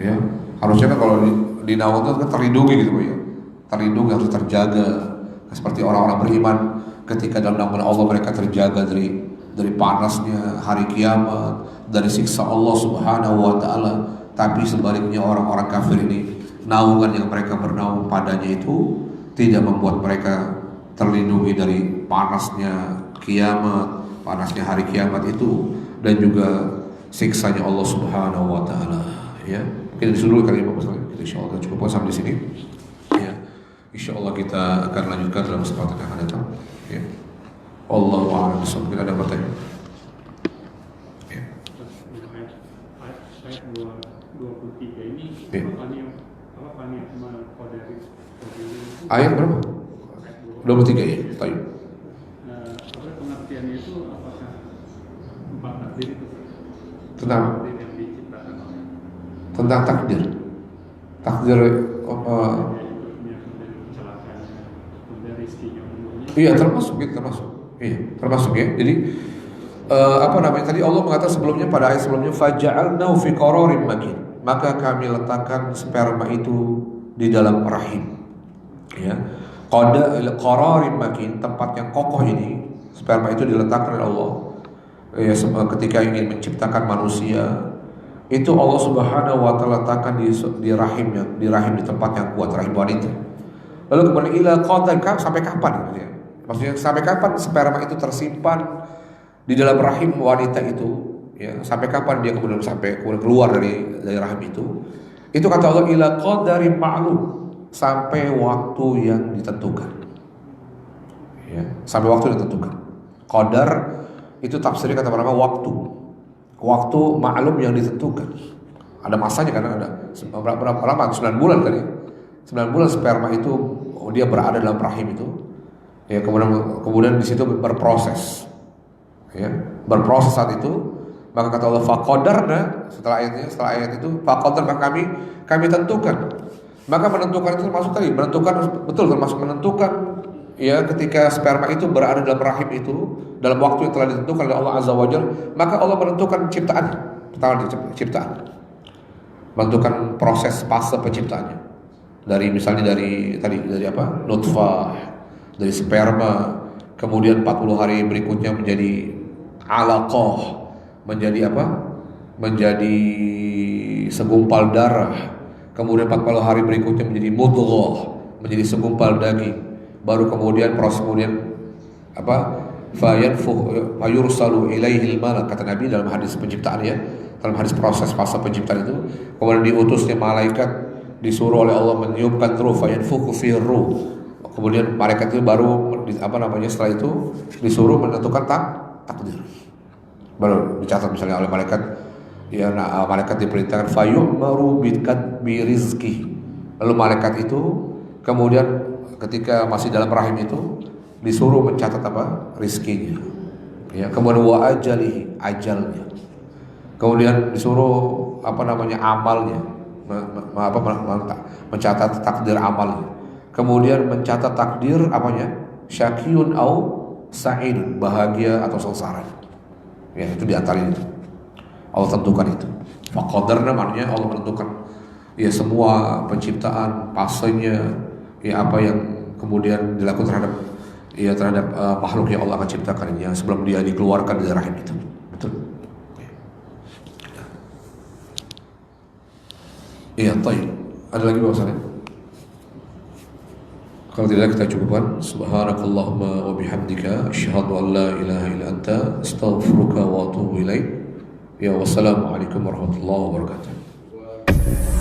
Ya, harusnya kan kalau di naungan itu kan terlindungi gitu ya. Terlindungi, harus terjaga. Seperti orang-orang beriman ketika dalam naungan Allah mereka terjaga dari panasnya hari kiamat, dari siksa Allah Subhanahu wa taala. Tapi sebaliknya orang-orang kafir ini, naungan yang mereka bernaung padanya itu tidak membuat mereka terlindungi dari panasnya kiamat, panasnya hari kiamat itu, dan juga siksanya Allah Subhanahu wa taala. Ya, mungkin dulu kali Pak Ustaz. Kita insyaallah cukup sampai di sini. Ya. Insyaallah kita akan lanjutkan dalam kesempatan yang akan datang. Ya. Allahu a'lam bishawab. Ada pertanyaan? Ya. Ayat 23 ini apa kalian mengkodari? Ayat berapa? 23 ya. Baik. Apa pengertiannya itu, apakah empat takdir itu? Tentang takdir yang diciptakan oleh tentang takdir. Takdir iya termasuk iya termasuk ya. Jadi apa namanya tadi Allah mengatakan sebelumnya pada ayat sebelumnya faja'alnahu fi qararin makin, maka kami letakkan sperma itu di dalam rahim ya. Qararin makin, tempat yang kokoh ini sperma itu diletakkan oleh Allah ya, ketika ingin menciptakan manusia itu Allah Subhanahu wa taala letakkan di rahimnya, di tempat yang kuat, rahim wanita. Lalu kemudian ila qadar, sampai kapan gitu ya? Maksudnya sampai kapan sperma itu tersimpan di dalam rahim wanita itu ya, sampai kapan dia kemudian keluar dari rahim itu? Itu kata Allah ila qadarin ma'lum, sampai waktu yang ditentukan. Ya, sampai waktu yang ditentukan. Qadar itu tafsirnya kata pertama waktu ma'lum yang ditentukan. Ada masanya karena ada berapa lama? 9 bulan kan ya. 9 bulan sperma itu dia berada dalam rahim itu. Ya, kemudian di situ berproses. Ya, berproses saat itu, maka kata Allah faqadarna, setelah ayat itu faqadar, maka kami tentukan. Maka menentukan itu termasuk tadi, termasuk menentukan ya, ketika sperma itu berada dalam rahim itu dalam waktu yang telah ditentukan oleh Allah Azza wa Jalla, maka Allah menentukan ciptaan. Pertama ciptaan. Menentukan proses fase penciptaannya. Misalnya dari apa? Nutfah, dari sperma, kemudian 40 hari berikutnya menjadi alaqah, menjadi apa? Menjadi segumpal darah. Kemudian 40 hari berikutnya menjadi mudghah, menjadi segumpal daging. Baru kemudian apa? Fayursalu ilaihil malak, kata Nabi dalam hadis penciptaan ya, dalam hadis proses fase penciptaan itu, kemudian diutusnya malaikat, disuruh oleh Allah meniupkan ruh, fayanfukhu fi ruh. Kemudian malaikat itu baru setelah itu disuruh menentukan takdir. Baru dicatat misalnya oleh malaikat ya, malaikat diperintahkan fayu'maru bi rizqi. Lalu malaikat itu kemudian ketika masih dalam rahim itu disuruh mencatat apa? Rizkinya. Ya, kemudian wa ajalihi, ajalnya. Kemudian disuruh amalnya. Mencatat takdir amalnya. Kemudian mencatat takdir syakiyun au sa'idun, bahagia atau sengsara. Ya, itu di antara itu. Allah tentukan itu. Faqadarna maknanya Allah menentukan ya semua penciptaan, fasenya, ya apa yang kemudian dilakukan terhadap makhluk yang Allah akan ciptakan ya, sebelum dia dikeluarkan dari rahim itu. Betul. Iya, tayyib. Ada lagi Pak Ustaz? Kalau tidak kita cukupkan. Subhanakallahumma wa bihamdika asyhadu an la ilaha illa anta astaghfiruka wa atubu ilaik. Ya, wassalamualaikum warahmatullahi wabarakatuh.